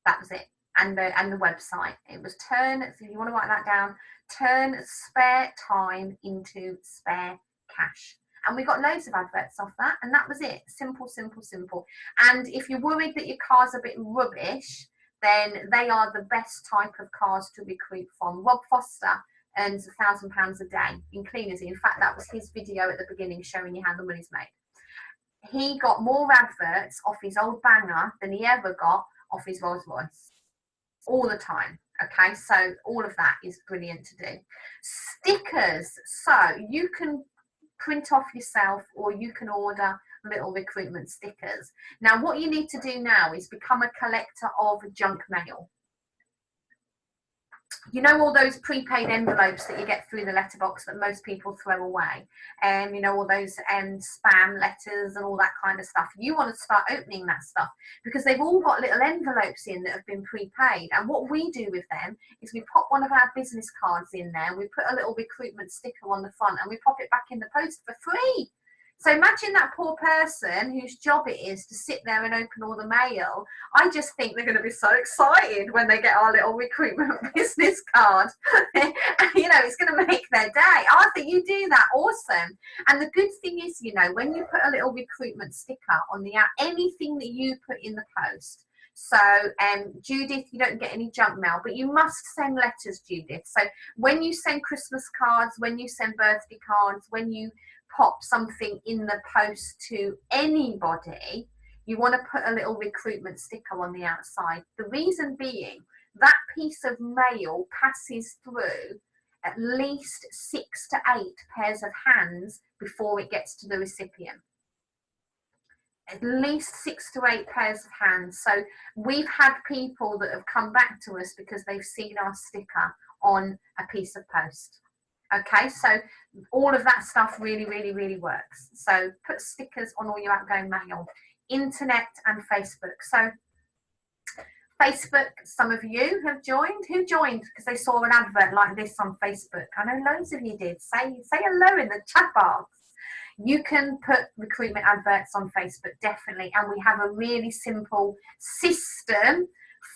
That was it. And the website. It was turn, so if you want to write that down, turn spare time into spare cash. And we got loads of adverts off that, and that was it. Simple, simple, simple. And if you're worried that your car's a bit rubbish, then they are the best type of cars to recruit from. Rob Foster earns £1,000 a day in Clean Easy. In fact, that was his video at the beginning showing you how the money's made. He got more adverts off his old banger than he ever got off his Rolls Royce. All the time. Okay, so all of that is brilliant to do. Stickers, so you can print off yourself or you can order little recruitment stickers. Now what you need to do now is become a collector of junk mail. You know, all those prepaid envelopes that you get through the letterbox that most people throw away, and you know, all those spam letters and all that kind of stuff. You want to start opening that stuff because they've all got little envelopes in that have been prepaid, and what we do with them is we pop one of our business cards in there, we put a little recruitment sticker on the front, and we pop it back in the post for free. So imagine that poor person whose job it is to sit there and open all the mail. I just think they're going to be so excited when they get our little recruitment business card. You know, it's going to make their day. I think you do that. Awesome. And the good thing is, you know, when you put a little recruitment sticker on the anything that you put in the post. So, Judith, you don't get any junk mail, but you must send letters, Judith. So when you send Christmas cards, when you send birthday cards, when you pop something in the post to anybody, you want to put a little recruitment sticker on the outside. The reason being that piece of mail passes through at least 6 to 8 pairs of hands before it gets to the recipient. At least 6 to 8 pairs of hands. So we've had people that have come back to us because they've seen our sticker on a piece of post. Okay, so all of that stuff really, really, really works. So put stickers on all your outgoing mail. Internet and Facebook. So Facebook, some of you have joined. Who joined because they saw an advert like this on Facebook? I know loads of you did. Say hello in the chat box. You can put recruitment adverts on Facebook, definitely. And we have a really simple system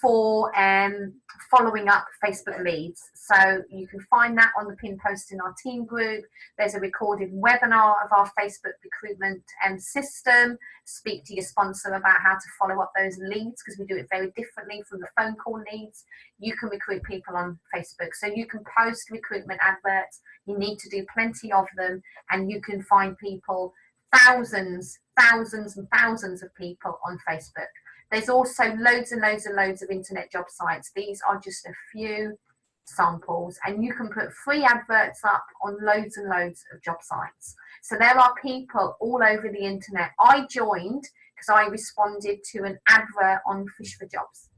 for following up Facebook leads. So you can find that on the pin post in our team group. There's a recorded webinar of our Facebook recruitment system. Speak to your sponsor about how to follow up those leads because we do it very differently from the phone call leads. You can recruit people on Facebook. So you can post recruitment adverts. You need to do plenty of them, and you can find people, thousands and thousands of people on Facebook. There's also loads and loads and loads of internet job sites. These are just a few samples, and you can put free adverts up on loads and loads of job sites. So there are people all over the internet. I joined because I responded to an advert on Fish for Jobs.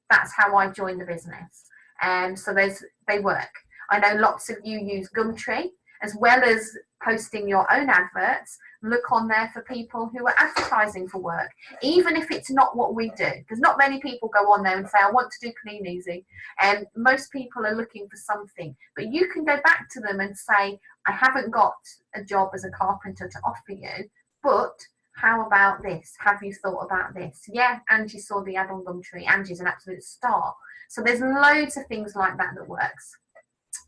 That's how I joined the business. And so they work. I know lots of you use Gumtree, as well as posting your own adverts. Look on there for people who are advertising for work, even if it's not what we do, because not many people go on there and say, I want to do Clean Easy, and most people are looking for something. But you can go back to them and say, I haven't got a job as a carpenter to offer you, but how about this? Have you thought about this? Yeah, Angie saw the ad on Gumtree. Angie's an absolute star. So there's loads of things like that that works.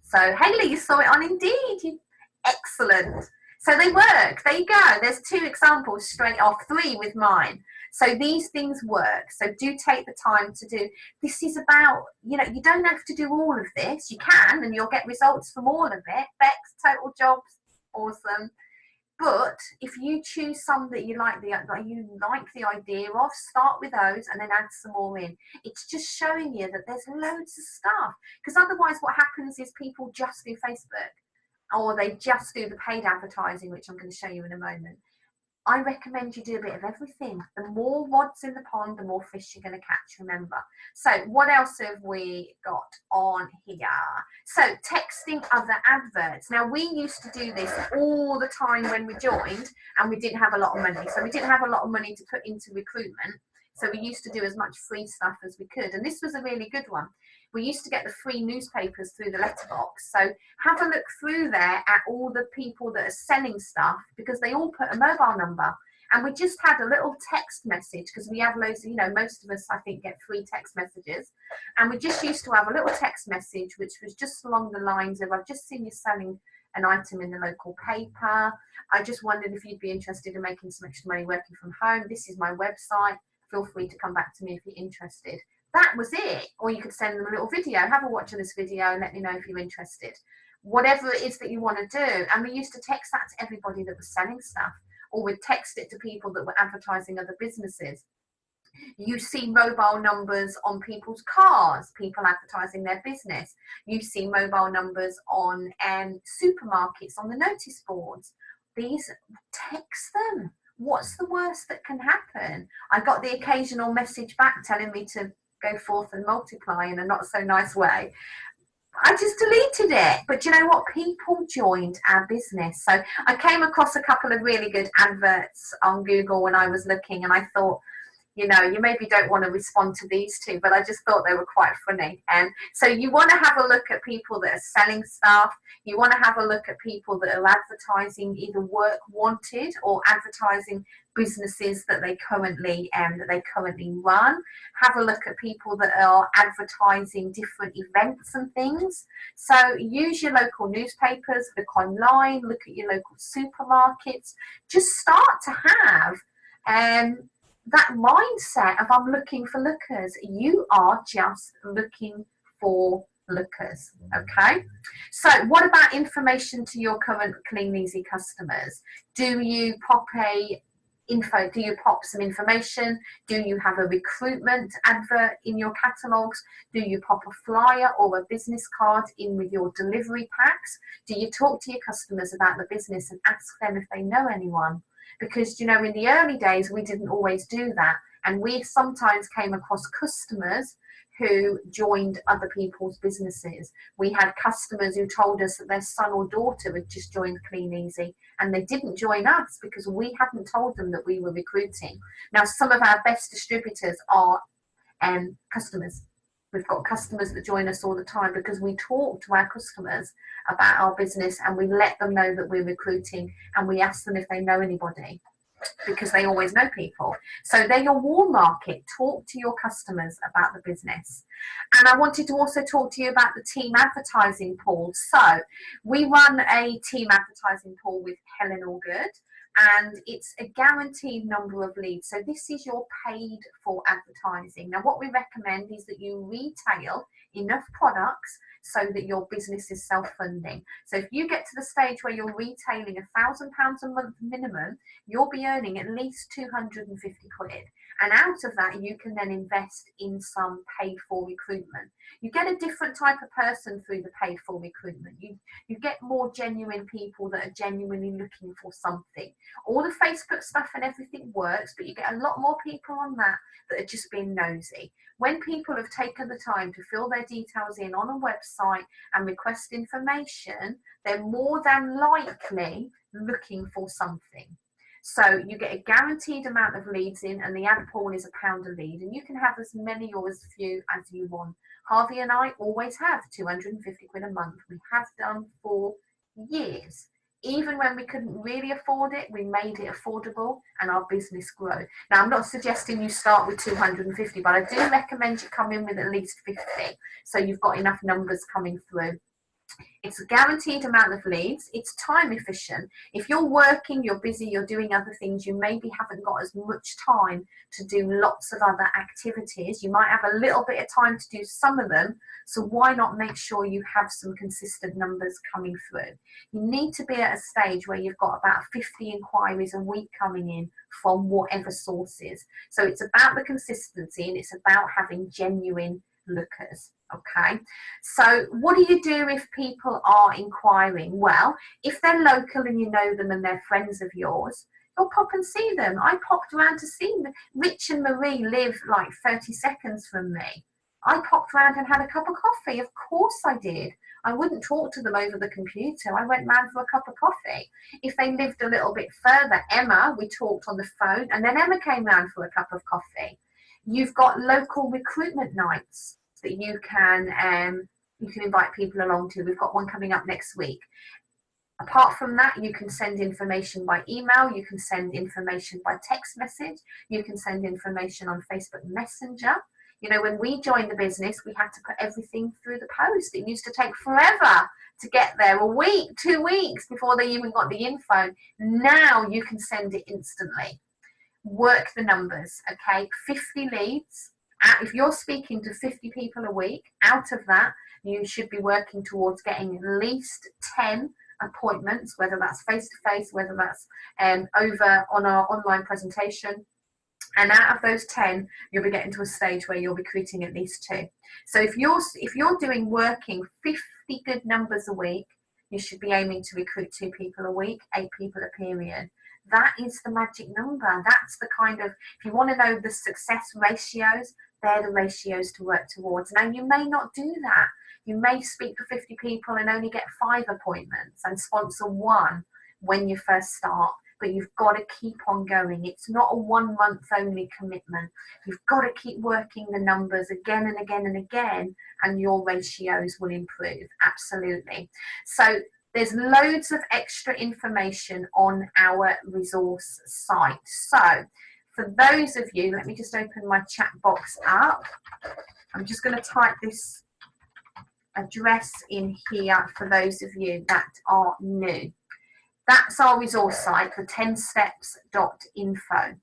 So Hayley, you saw it on Indeed. Excellent. So they work. There you go. There's 2 examples straight off, 3 with mine. So these things work. So do take the time to do. This is about, you know, you don't have to do all of this. You can, and you'll get results from all of it. Bex, total jobs, awesome. But if you choose some that you like the idea of, start with those and then add some more in. It's just showing you that there's loads of stuff. Because otherwise what happens is people just do Facebook, or they just do the paid advertising, which I'm going to show you in a moment. I recommend you do a bit of everything. The more rods in the pond, the more fish you're going to catch, remember. So what else have we got on here? So texting other adverts. Now, we used to do this all the time when we joined, and we didn't have a lot of money. So we didn't have a lot of money to put into recruitment. So we used to do as much free stuff as we could. And this was a really good one. We used to get the free newspapers through the letterbox. So have a look through there at all the people that are selling stuff, because they all put a mobile number. And we just had a little text message, because we have loads of, you know, most of us, I think, get free text messages. And we just used to have a little text message, which was just along the lines of, I've just seen you selling an item in the local paper. I just wondered if you'd be interested in making some extra money working from home. This is my website. Feel free to come back to me if you're interested. That was it. Or you could send them a little video. Have a watch of this video and let me know if you're interested. Whatever it is that you want to do. And we used to text that to everybody that was selling stuff, or we'd text it to people that were advertising other businesses. You see mobile numbers on people's cars, people advertising their business. You see mobile numbers on supermarkets, on the notice boards. These, text them. What's the worst that can happen? I got the occasional message back telling me to go forth and multiply in a not so nice way. I just deleted it. But you know what? People joined our business. So I came across a couple of really good adverts on Google when I was looking, and I thought, you know, you maybe don't want to respond to these two, but I just thought they were quite funny. And so you want to have a look at people that are selling stuff. You want to have a look at people that are advertising either work wanted or advertising businesses that they currently run. Have a look at people that are advertising different events and things. So use your local newspapers, look online, look at your local supermarkets. Just start to have that mindset of I'm looking for lookers. You are just looking for lookers. Okay, so what about information to your current Clean Easy customers? Do you pop some information? Do you have a recruitment advert in your catalogues? Do you pop a flyer or a business card in with your delivery packs? Do you talk to your customers about the business and ask them if they know anyone? Because, you know, in the early days, we didn't always do that. And we sometimes came across customers who joined other people's businesses. We had customers who told us that their son or daughter had just joined Clean Easy, and they didn't join us because we hadn't told them that we were recruiting. Now, some of our best distributors are customers. We've got customers that join us all the time because we talk to our customers about our business and we let them know that we're recruiting, and we ask them if they know anybody because they always know people. So they're your warm market. Talk to your customers about the business. And I wanted to also talk to you about the team advertising pool. So we run a team advertising pool with Helen Allgood, and it's a guaranteed number of leads. So this is your paid for advertising. Now, what we recommend is that you retail enough products so that your business is self-funding. So if you get to the stage where you're retailing £1,000 a month minimum, you'll be earning at least 250 quid. And out of that, you can then invest in some paid for recruitment. You get a different type of person through the paid for recruitment. You get more genuine people that are genuinely looking for something. All the Facebook stuff and everything works, but you get a lot more people on that are just being nosy. When people have taken the time to fill their details in on a website and request information, they're more than likely looking for something. So you get a guaranteed amount of leads in, and the ad pool is £1 a lead, and you can have as many or as few as you want. Harvey and I always have 250 quid a month. We have done for years. Even when we couldn't really afford it, we made it affordable and our business grew. Now, I'm not suggesting you start with 250, but I do recommend you come in with at least 50, so you've got enough numbers coming through. It's a guaranteed amount of leads. It's time efficient. If you're working, you're busy, you're doing other things, you maybe haven't got as much time to do lots of other activities. You might have a little bit of time to do some of them. So why not make sure you have some consistent numbers coming through? You need to be at a stage where you've got about 50 inquiries a week coming in from whatever sources. So it's about the consistency, and it's about having genuine lookers. Okay, so what do you do if people are inquiring? Well, if they're local and you know them and they're friends of yours, you'll pop and see them. I popped around to see them. Rich and Marie live like 30 seconds from me. I popped around and had a cup of coffee. Of course I did. I wouldn't talk to them over the computer. I went round for a cup of coffee. If they lived a little bit further, Emma, we talked on the phone, and then Emma came round for a cup of coffee. You've got local recruitment nights that you can invite people along to. We've got one coming up next week. Apart from that, you can send information by email, you can send information by text message, you can send information on Facebook Messenger. You know, when we joined the business, we had to put everything through the post. It used to take forever to get there, a week, 2 weeks before they even got the info. Now you can send it instantly. Work the numbers, okay? 50 leads. If you're speaking to 50 people a week, out of that, you should be working towards getting at least 10 appointments, whether that's face-to-face, whether that's over on our online presentation. And out of those 10, you'll be getting to a stage where you'll be recruiting at least 2. So if you're doing working 50 good numbers a week, you should be aiming to recruit 2 people a week, 8 people a period. That is the magic number. That's the kind of, if you want to know the success ratios, they're the ratios to work towards. Now, you may not do that. You may speak to 50 people and only get 5 appointments and sponsor 1 when you first start. But you've got to keep on going. It's not a 1 month only commitment. You've got to keep working the numbers again and again and again, and your ratios will improve. Absolutely. So there's loads of extra information on our resource site. So for those of you, let me just open my chat box up. I'm just going to type this address in here for those of you that are new. That's our resource site, the 10steps.info.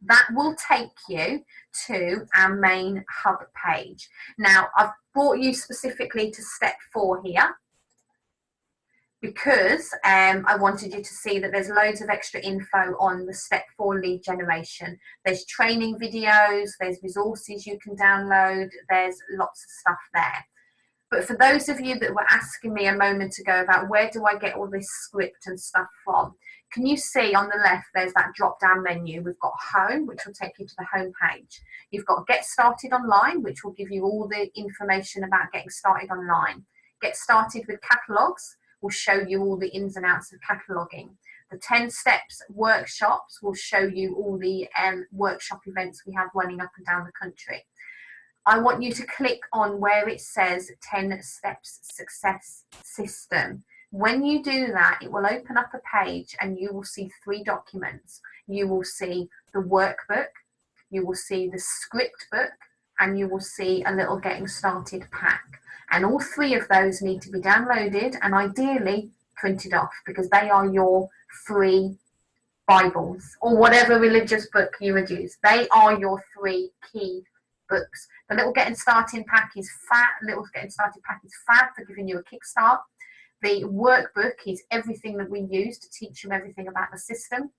That will take you to our main hub page. Now, I've brought you specifically to step 4 here because I wanted you to see that there's loads of extra info on the step 4 lead generation. There's training videos, there's resources you can download, there's lots of stuff there. But for those of you that were asking me a moment ago about where do I get all this script and stuff from, can you see on the left there's that drop down menu? We've got home, which will take you to the home page. You've got get started online, which will give you all the information about getting started online. Get started with catalogs will show you all the ins and outs of cataloging. The 10 steps workshops will show you all the workshop events we have running up and down the country. I want you to click on where it says 10 steps success system. When you do that, it will open up a page and you will see 3 documents. You will see the workbook, you will see the script book, and you will see a little getting started pack. And all 3 of those need to be downloaded and ideally printed off because they are your free Bibles or whatever religious book you would use. They are your 3 key books. The little getting started pack is fab for giving you a kickstart. The workbook is everything that we use to teach you everything about the system.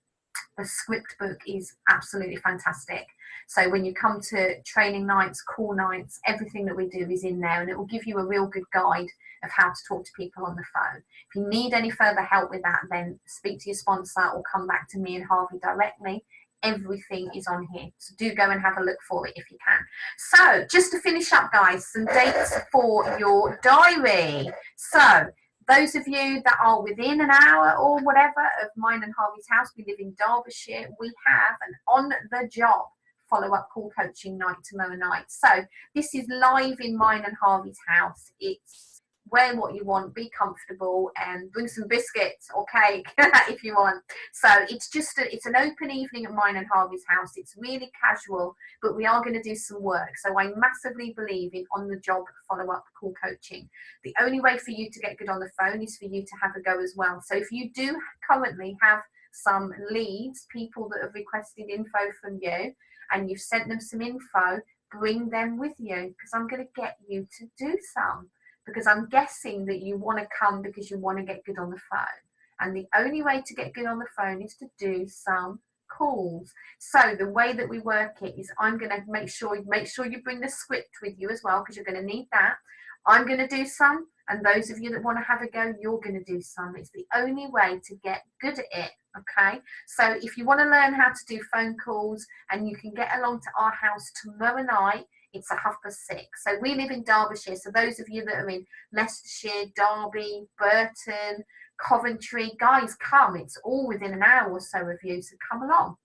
The script book is absolutely fantastic. So when you come to training nights, call nights, everything that we do is in there, and it will give you a real good guide of how to talk to people on the phone. If you need any further help with that, then speak to your sponsor or come back to me and Harvey directly. Everything is on here, so do go and have a look for it if you can. So just to finish up, guys, some dates for your diary. So those of you that are within an hour or whatever of mine and Harvey's house, we live in Derbyshire, we have an on-the-job follow-up call coaching night tomorrow night. So this is live in mine and Harvey's house. It's wear what you want, be comfortable, and bring some biscuits or cake if you want. So it's just it's an open evening at mine and Harvey's house. It's really casual, but we are going to do some work. So I massively believe in on-the-job follow-up call coaching. The only way for you to get good on the phone is for you to have a go as well. So if you do currently have some leads, people that have requested info from you, and you've sent them some info, bring them with you because I'm going to get you to do some. Because I'm guessing that you want to come because you want to get good on the phone. And the only way to get good on the phone is to do some calls. So the way that we work it is I'm going to make sure you bring the script with you as well because you're going to need that. I'm going to do some, and those of you that want to have a go, you're going to do some. It's the only way to get good at it, okay? So if you want to learn how to do phone calls and you can get along to our house tomorrow night, it's 6:30. So we live in Derbyshire. So those of you that are in Leicestershire, Derby, Burton, Coventry, guys, come. It's all within an hour or so of you. So come along.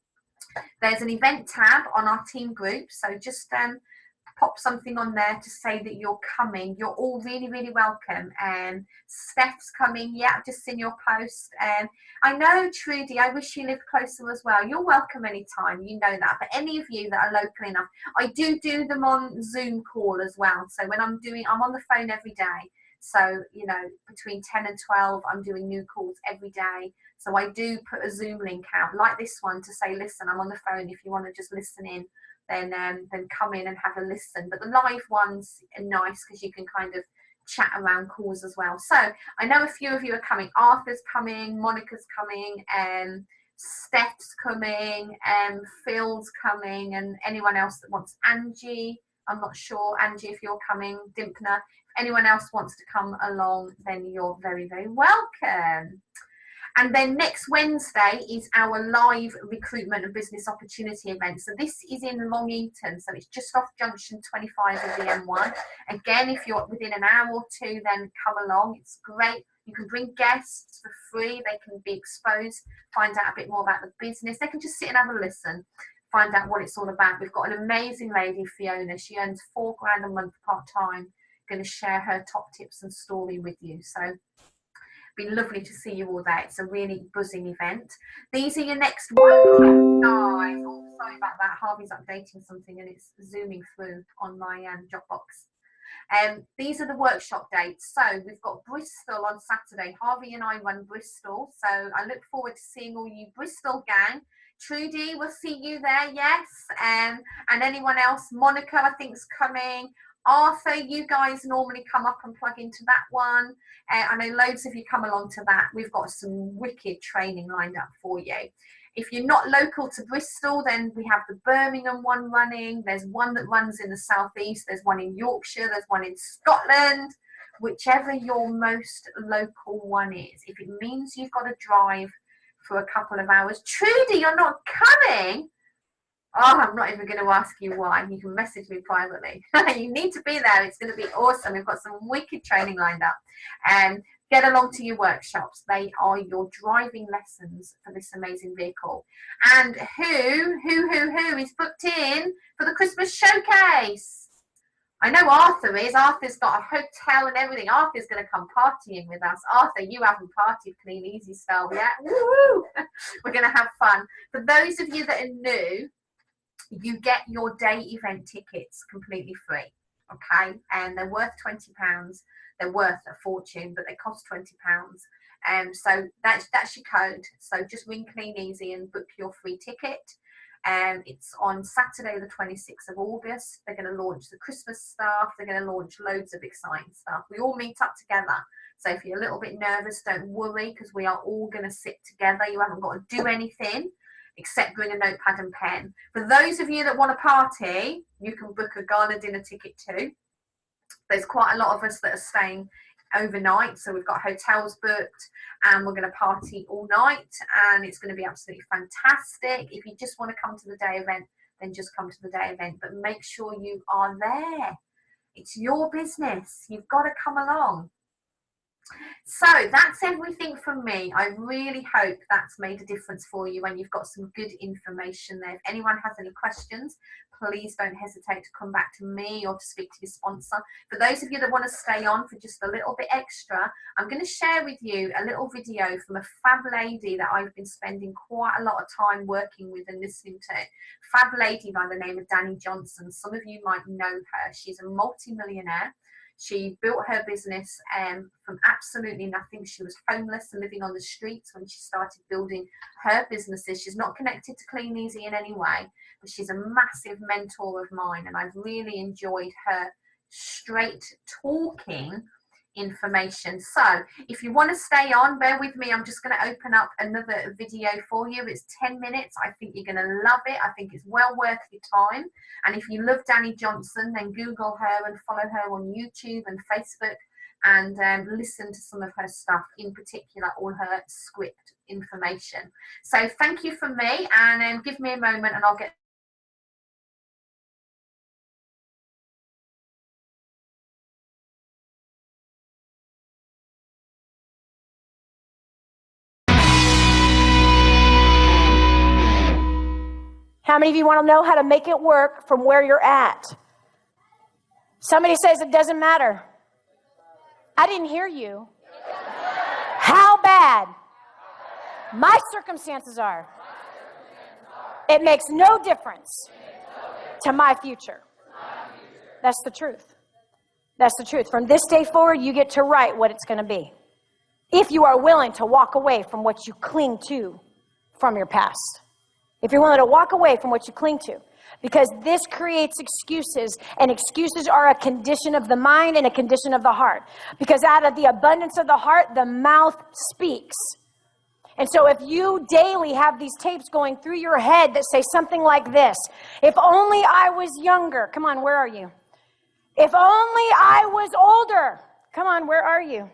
There's an event tab on our team group. So just pop something on there to say that you're coming. You're all really, really welcome. Steph's coming. Yeah, I've just seen your post. I know, Trudy, I wish you lived closer as well. You're welcome anytime. You know that. But any of you that are local enough, I do them on Zoom call as well. So when I'm on the phone every day. So, you know, between 10 and 12, I'm doing new calls every day. So I do put a Zoom link out like this one to say, listen, I'm on the phone. If you want to just listen in, then come in and have a listen. But the live ones are nice because you can kind of chat around calls as well. So I know a few of you are coming. Arthur's coming, Monica's coming, Steph's coming, Phil's coming, and anyone else that wants. Angie, I'm not sure, Angie, if you're coming, Dimpner. If anyone else wants to come along, then you're very, very welcome. And then next Wednesday is our live recruitment and business opportunity event. So this is in Long Eaton, so it's just off junction 25 of the M1. Again, if you're within an hour or two, then come along. It's great. You can bring guests for free. They can be exposed, find out a bit more about the business. They can just sit and have a listen, find out what it's all about. We've got an amazing lady, Fiona. She earns £4 grand a month part-time. Going to share her top tips and story with you. So be lovely to see you all there. It's a really buzzing event. These are your next workshops, guys. Oh, sorry about that. Harvey's updating something and it's zooming through on my Dropbox. These are the workshop dates. So we've got Bristol on Saturday. Harvey and I run Bristol. So I look forward to seeing all you Bristol gang. Trudy, we'll see you there, yes. And anyone else. Monica, I think, is coming. Arthur, you guys normally come up and plug into that one. I know loads of you come along to that. We've got some wicked training lined up for you. If you're not local to Bristol, then we have the Birmingham one running. There's one that runs in the southeast. There's one in Yorkshire. There's one in Scotland. Whichever your most local one is. If it means you've got to drive for a couple of hours. Trudy, you're not coming? Oh, I'm not even going to ask you why. You can message me privately. You need to be there. It's going to be awesome. We've got some wicked training lined up. Get along to your workshops. They are your driving lessons for this amazing vehicle. And who is booked in for the Christmas showcase? I know Arthur is. Arthur's got a hotel and everything. Arthur's going to come partying with us. Arthur, you haven't partied clean, easy style yet. Woo-hoo! We're going to have fun. For those of you that are new, you get your day event tickets completely free, okay? And they're worth £20. They're worth a fortune, but they cost £20. So that's your code. So just ring Clean Easy and book your free ticket. It's on Saturday, the 26th of August. They're going to launch the Christmas stuff. They're going to launch loads of exciting stuff. We all meet up together. So if you're a little bit nervous, don't worry, because we are all going to sit together. You haven't got to do anything except bring a notepad and pen. For those of you that want to party, you can book a gala dinner ticket too. There's quite a lot of us that are staying overnight, so we've got hotels booked and we're going to party all night and it's going to be absolutely fantastic. If you just want to come to the day event, then just come to the day event, but make sure you are there. It's your business. You've got to come along. So that's everything from me. I really hope that's made a difference for you and you've got some good information there. If anyone has any questions, please don't hesitate to come back to me or to speak to your sponsor. For those of you that want to stay on for just a little bit extra, I'm going to share with you a little video from a fab lady that I've been spending quite a lot of time working with and listening to. Fab lady by the name of Danny Johnson. Some of you might know her. She's a multi-millionaire. She built her business from absolutely nothing. She was homeless and living on the streets when she started building her businesses. She's not connected to Clean Easy in any way, but she's a massive mentor of mine, and I've really enjoyed her straight talking information. So if you want to stay on, bear with me. I'm just going to open up another video for you. It's 10 minutes. I think you're going to love it. I think it's well worth your time. And if you love Danny Johnson, then Google her and follow her on YouTube and Facebook and listen to some of her stuff, in particular all her script information. So thank you from me, and give me a moment and I'll get How many of you want to know how to make it work from where you're at? Somebody says it doesn't matter. I didn't hear you. How bad my circumstances are. It makes no difference to my future. That's the truth. That's the truth. From this day forward, you get to write what it's going to be. If you are willing to walk away from what you cling to from your past. If you're willing to walk away from what you cling to. Because this creates excuses, and excuses are a condition of the mind and a condition of the heart. Because out of the abundance of the heart, the mouth speaks. And so if you daily have these tapes going through your head that say something like this, if only I was younger. Come on, where are you? If only I was older. Come on, where are you?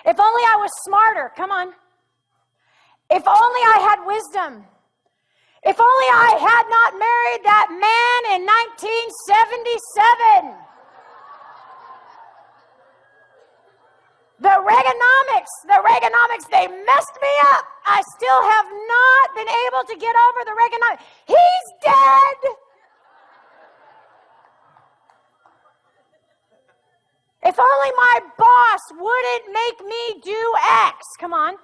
If only I was smarter. Come on. If only I had wisdom. If only I had not married that man in 1977. The Reaganomics, they messed me up. I still have not been able to get over the Reaganomics. He's dead. If only my boss wouldn't make me do X. Come on.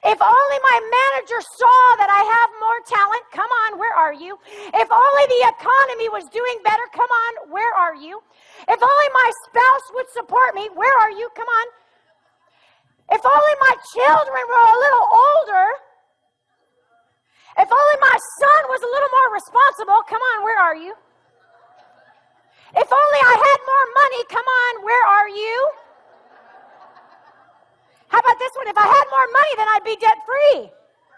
If only my manager saw that I have more talent. Come on, where are you? If only the economy was doing better. Come on, where are you? If only my spouse would support me. Where are you? Come on. If only my children were a little older. If only my son was a little more responsible. Come on, where are you? If only I had more money. Come on, where are you? How about this one? If I had more money, then I'd be debt free.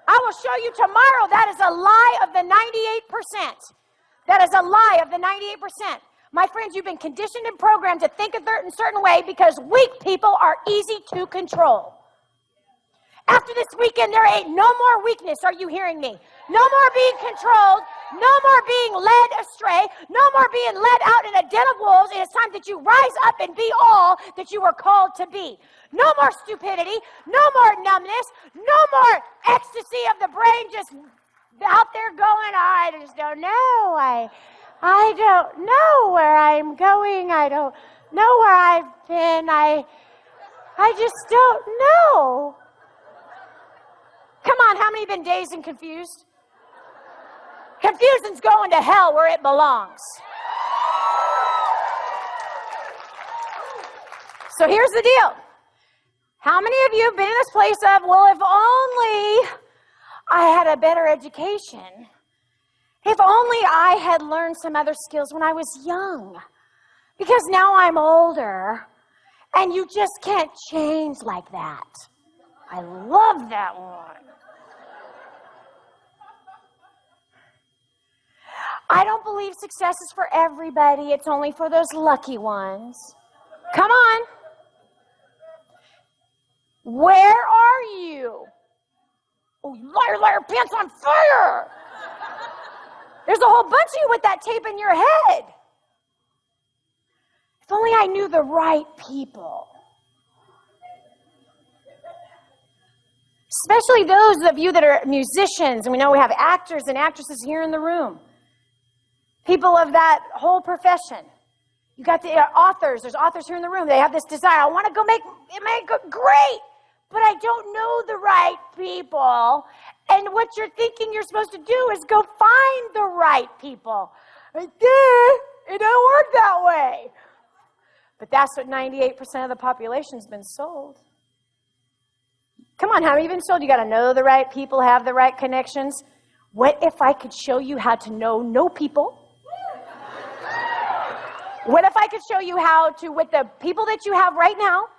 I will show you tomorrow that is a lie of the 98%. That is a lie of the 98%. My friends, you've been conditioned and programmed to think a certain way because weak people are easy to control. After this weekend, there ain't no more weakness. Are you hearing me? No more being controlled. No more being led astray. No more being led out in a den of wolves. It is time that you rise up and be all that you were called to be. No more stupidity. No more numbness. No more ecstasy of the brain just out there going, I just don't know. I don't know where I'm going. I don't know where I've been. I just don't know. Come on, how many have been dazed and confused? Confusion's going to hell where it belongs. So here's the deal. How many of you have been in this place of, well, if only I had a better education. If only I had learned some other skills when I was young. Because now I'm older, and you just can't change like that. I love that one. I don't believe success is for everybody. It's only for those lucky ones. Come on. Where are you? Oh, liar, liar, pants on fire. There's a whole bunch of you with that tape in your head. If only I knew the right people. Especially those of you that are musicians, and we know we have actors and actresses here in the room. People of that whole profession. You got the authors. There's authors here in the room. They have this desire. I want to go make it great, but I don't know the right people. And what you're thinking you're supposed to do is go find the right people. It don't work that way. But that's what 98% of the population's been sold. Come on, how many have been sold? You got to know the right people, have the right connections. What if I could show you how to know people? What if I could show you how to, with the people that you have right now,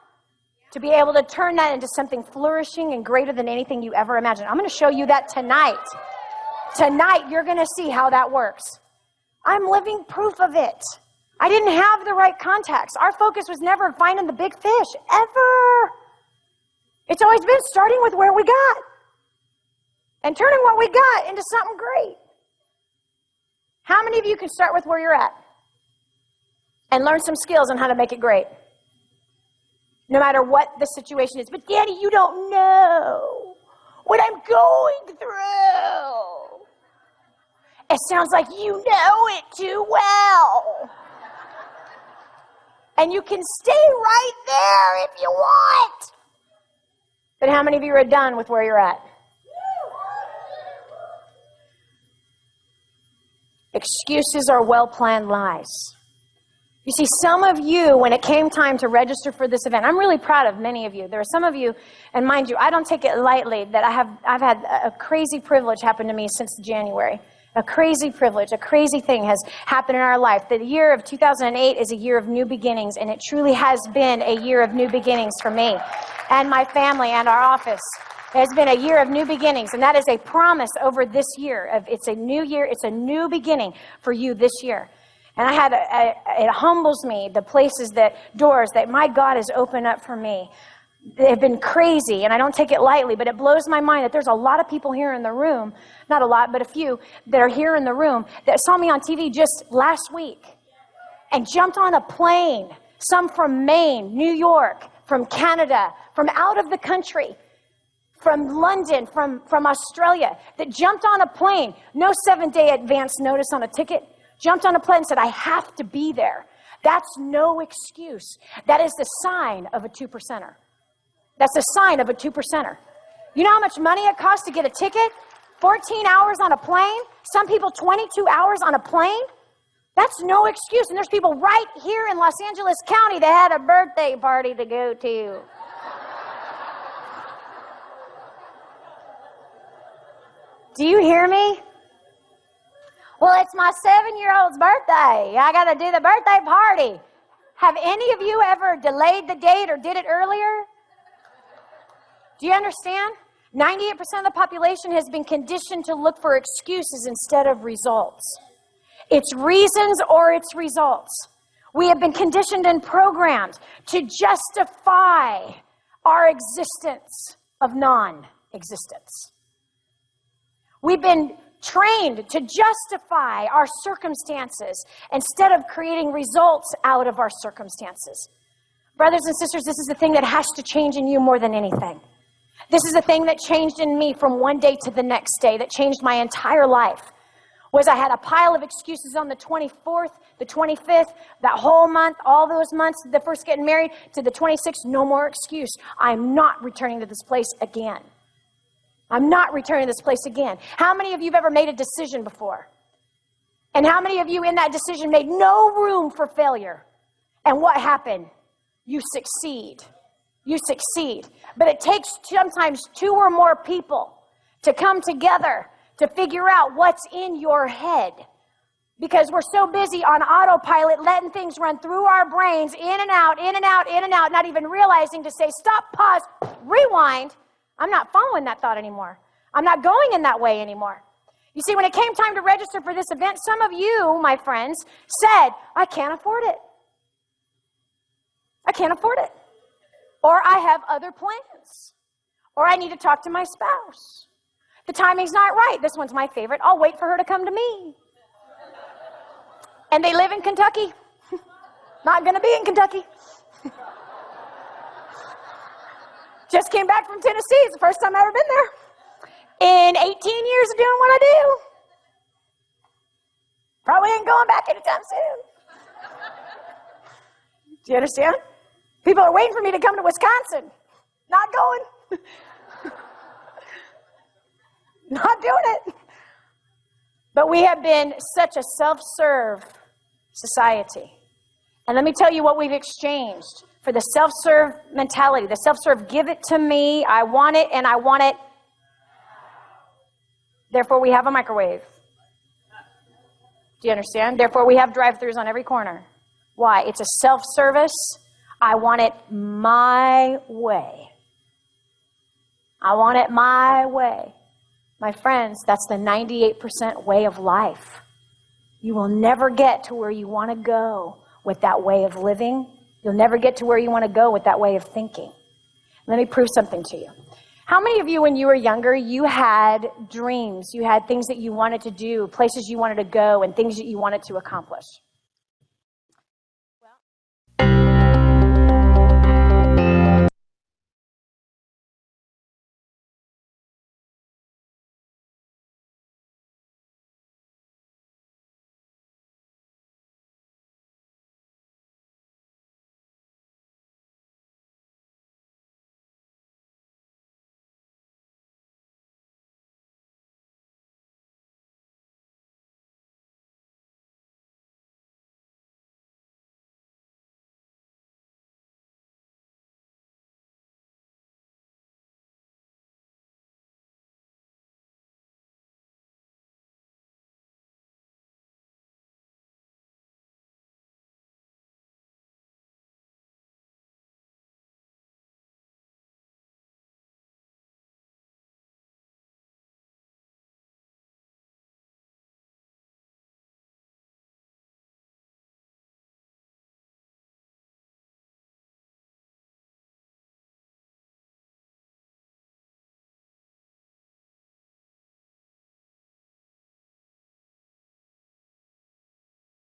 to be able to turn that into something flourishing and greater than anything you ever imagined? I'm going to show you that tonight. Tonight, you're going to see how that works. I'm living proof of it. I didn't have the right contacts. Our focus was never finding the big fish, ever. It's always been starting with where we got and turning what we got into something great. How many of you can start with where you're at and learn some skills on how to make it great? No matter what the situation is. But Daddy, you don't know what I'm going through. It sounds like you know it too well. And you can stay right there if you want. But how many of you are done with where you're at? Excuses are well-planned lies. You see, some of you, when it came time to register for this event, I'm really proud of many of you. There are some of you, and mind you, I don't take it lightly that I've had a crazy privilege happen to me since January. A crazy privilege, a crazy thing has happened in our life. The year of 2008 is a year of new beginnings, and it truly has been a year of new beginnings for me and my family and our office. It's been a year of new beginnings, and that is a promise over this year. It's a new year. It's a new beginning for you this year. And it humbles me, the doors that my God has opened up for me. They've been crazy, and I don't take it lightly, but it blows my mind that there's a lot of people here in the room, not a lot, but a few that are here in the room that saw me on TV just last week and jumped on a plane, some from Maine, New York, from Canada, from out of the country, from London, from Australia, that jumped on a plane, no 7-day advance notice on a ticket, jumped on a plane and said, I have to be there. That's no excuse. That is the sign of a 2%er. That's the sign of a 2%er. You know how much money it costs to get a ticket? 14 hours on a plane? Some people 22 hours on a plane? That's no excuse. And there's people right here in Los Angeles County that had a birthday party to go to. Do you hear me? Well, it's my 7-year-old's birthday. I got to do the birthday party. Have any of you ever delayed the date or did it earlier? Do you understand? 98% of the population has been conditioned to look for excuses instead of results. It's reasons or it's results. We have been conditioned and programmed to justify our existence of non-existence. We've been trained to justify our circumstances instead of creating results out of our circumstances. Brothers and sisters, this is the thing that has to change in you more than anything. This is the thing that changed in me from one day to the next day, that changed my entire life. Was I had a pile of excuses on the 24th, the 25th, that whole month, all those months, the first getting married to the 26th, no more excuse. I'm not returning to this place again. I'm not returning to this place again. How many of you have ever made a decision before? And how many of you in that decision made no room for failure? And what happened? You succeed. You succeed. But it takes sometimes 2 or more people to come together to figure out what's in your head. Because we're so busy on autopilot, letting things run through our brains, in and out, in and out, in and out, not even realizing to say, stop, pause, rewind. I'm not following that thought anymore. I'm not going in that way anymore. You see, when it came time to register for this event, some of you, my friends, said, I can't afford it. I can't afford it. Or I have other plans. Or I need to talk to my spouse. The timing's not right. This one's my favorite. I'll wait for her to come to me. And they live in Kentucky. Not going to be in Kentucky. Just came back from Tennessee. It's the first time I've ever been there. In 18 years of doing what I do. Probably ain't going back anytime soon. Do you understand? People are waiting for me to come to Wisconsin. Not going. Not doing it. But we have been such a self-serve society. And let me tell you what we've exchanged for the self-serve mentality, the self-serve, give it to me, I want it, and I want it. Therefore, we have a microwave. Do you understand? Therefore, we have drive-thrus on every corner. Why? It's a self-service. I want it my way. I want it my way. My friends, that's the 98% way of life. You will never get to where you want to go with that way of living. You'll never get to where you want to go with that way of thinking. Let me prove something to you. How many of you, when you were younger, you had dreams, you had things that you wanted to do, places you wanted to go, and things that you wanted to accomplish?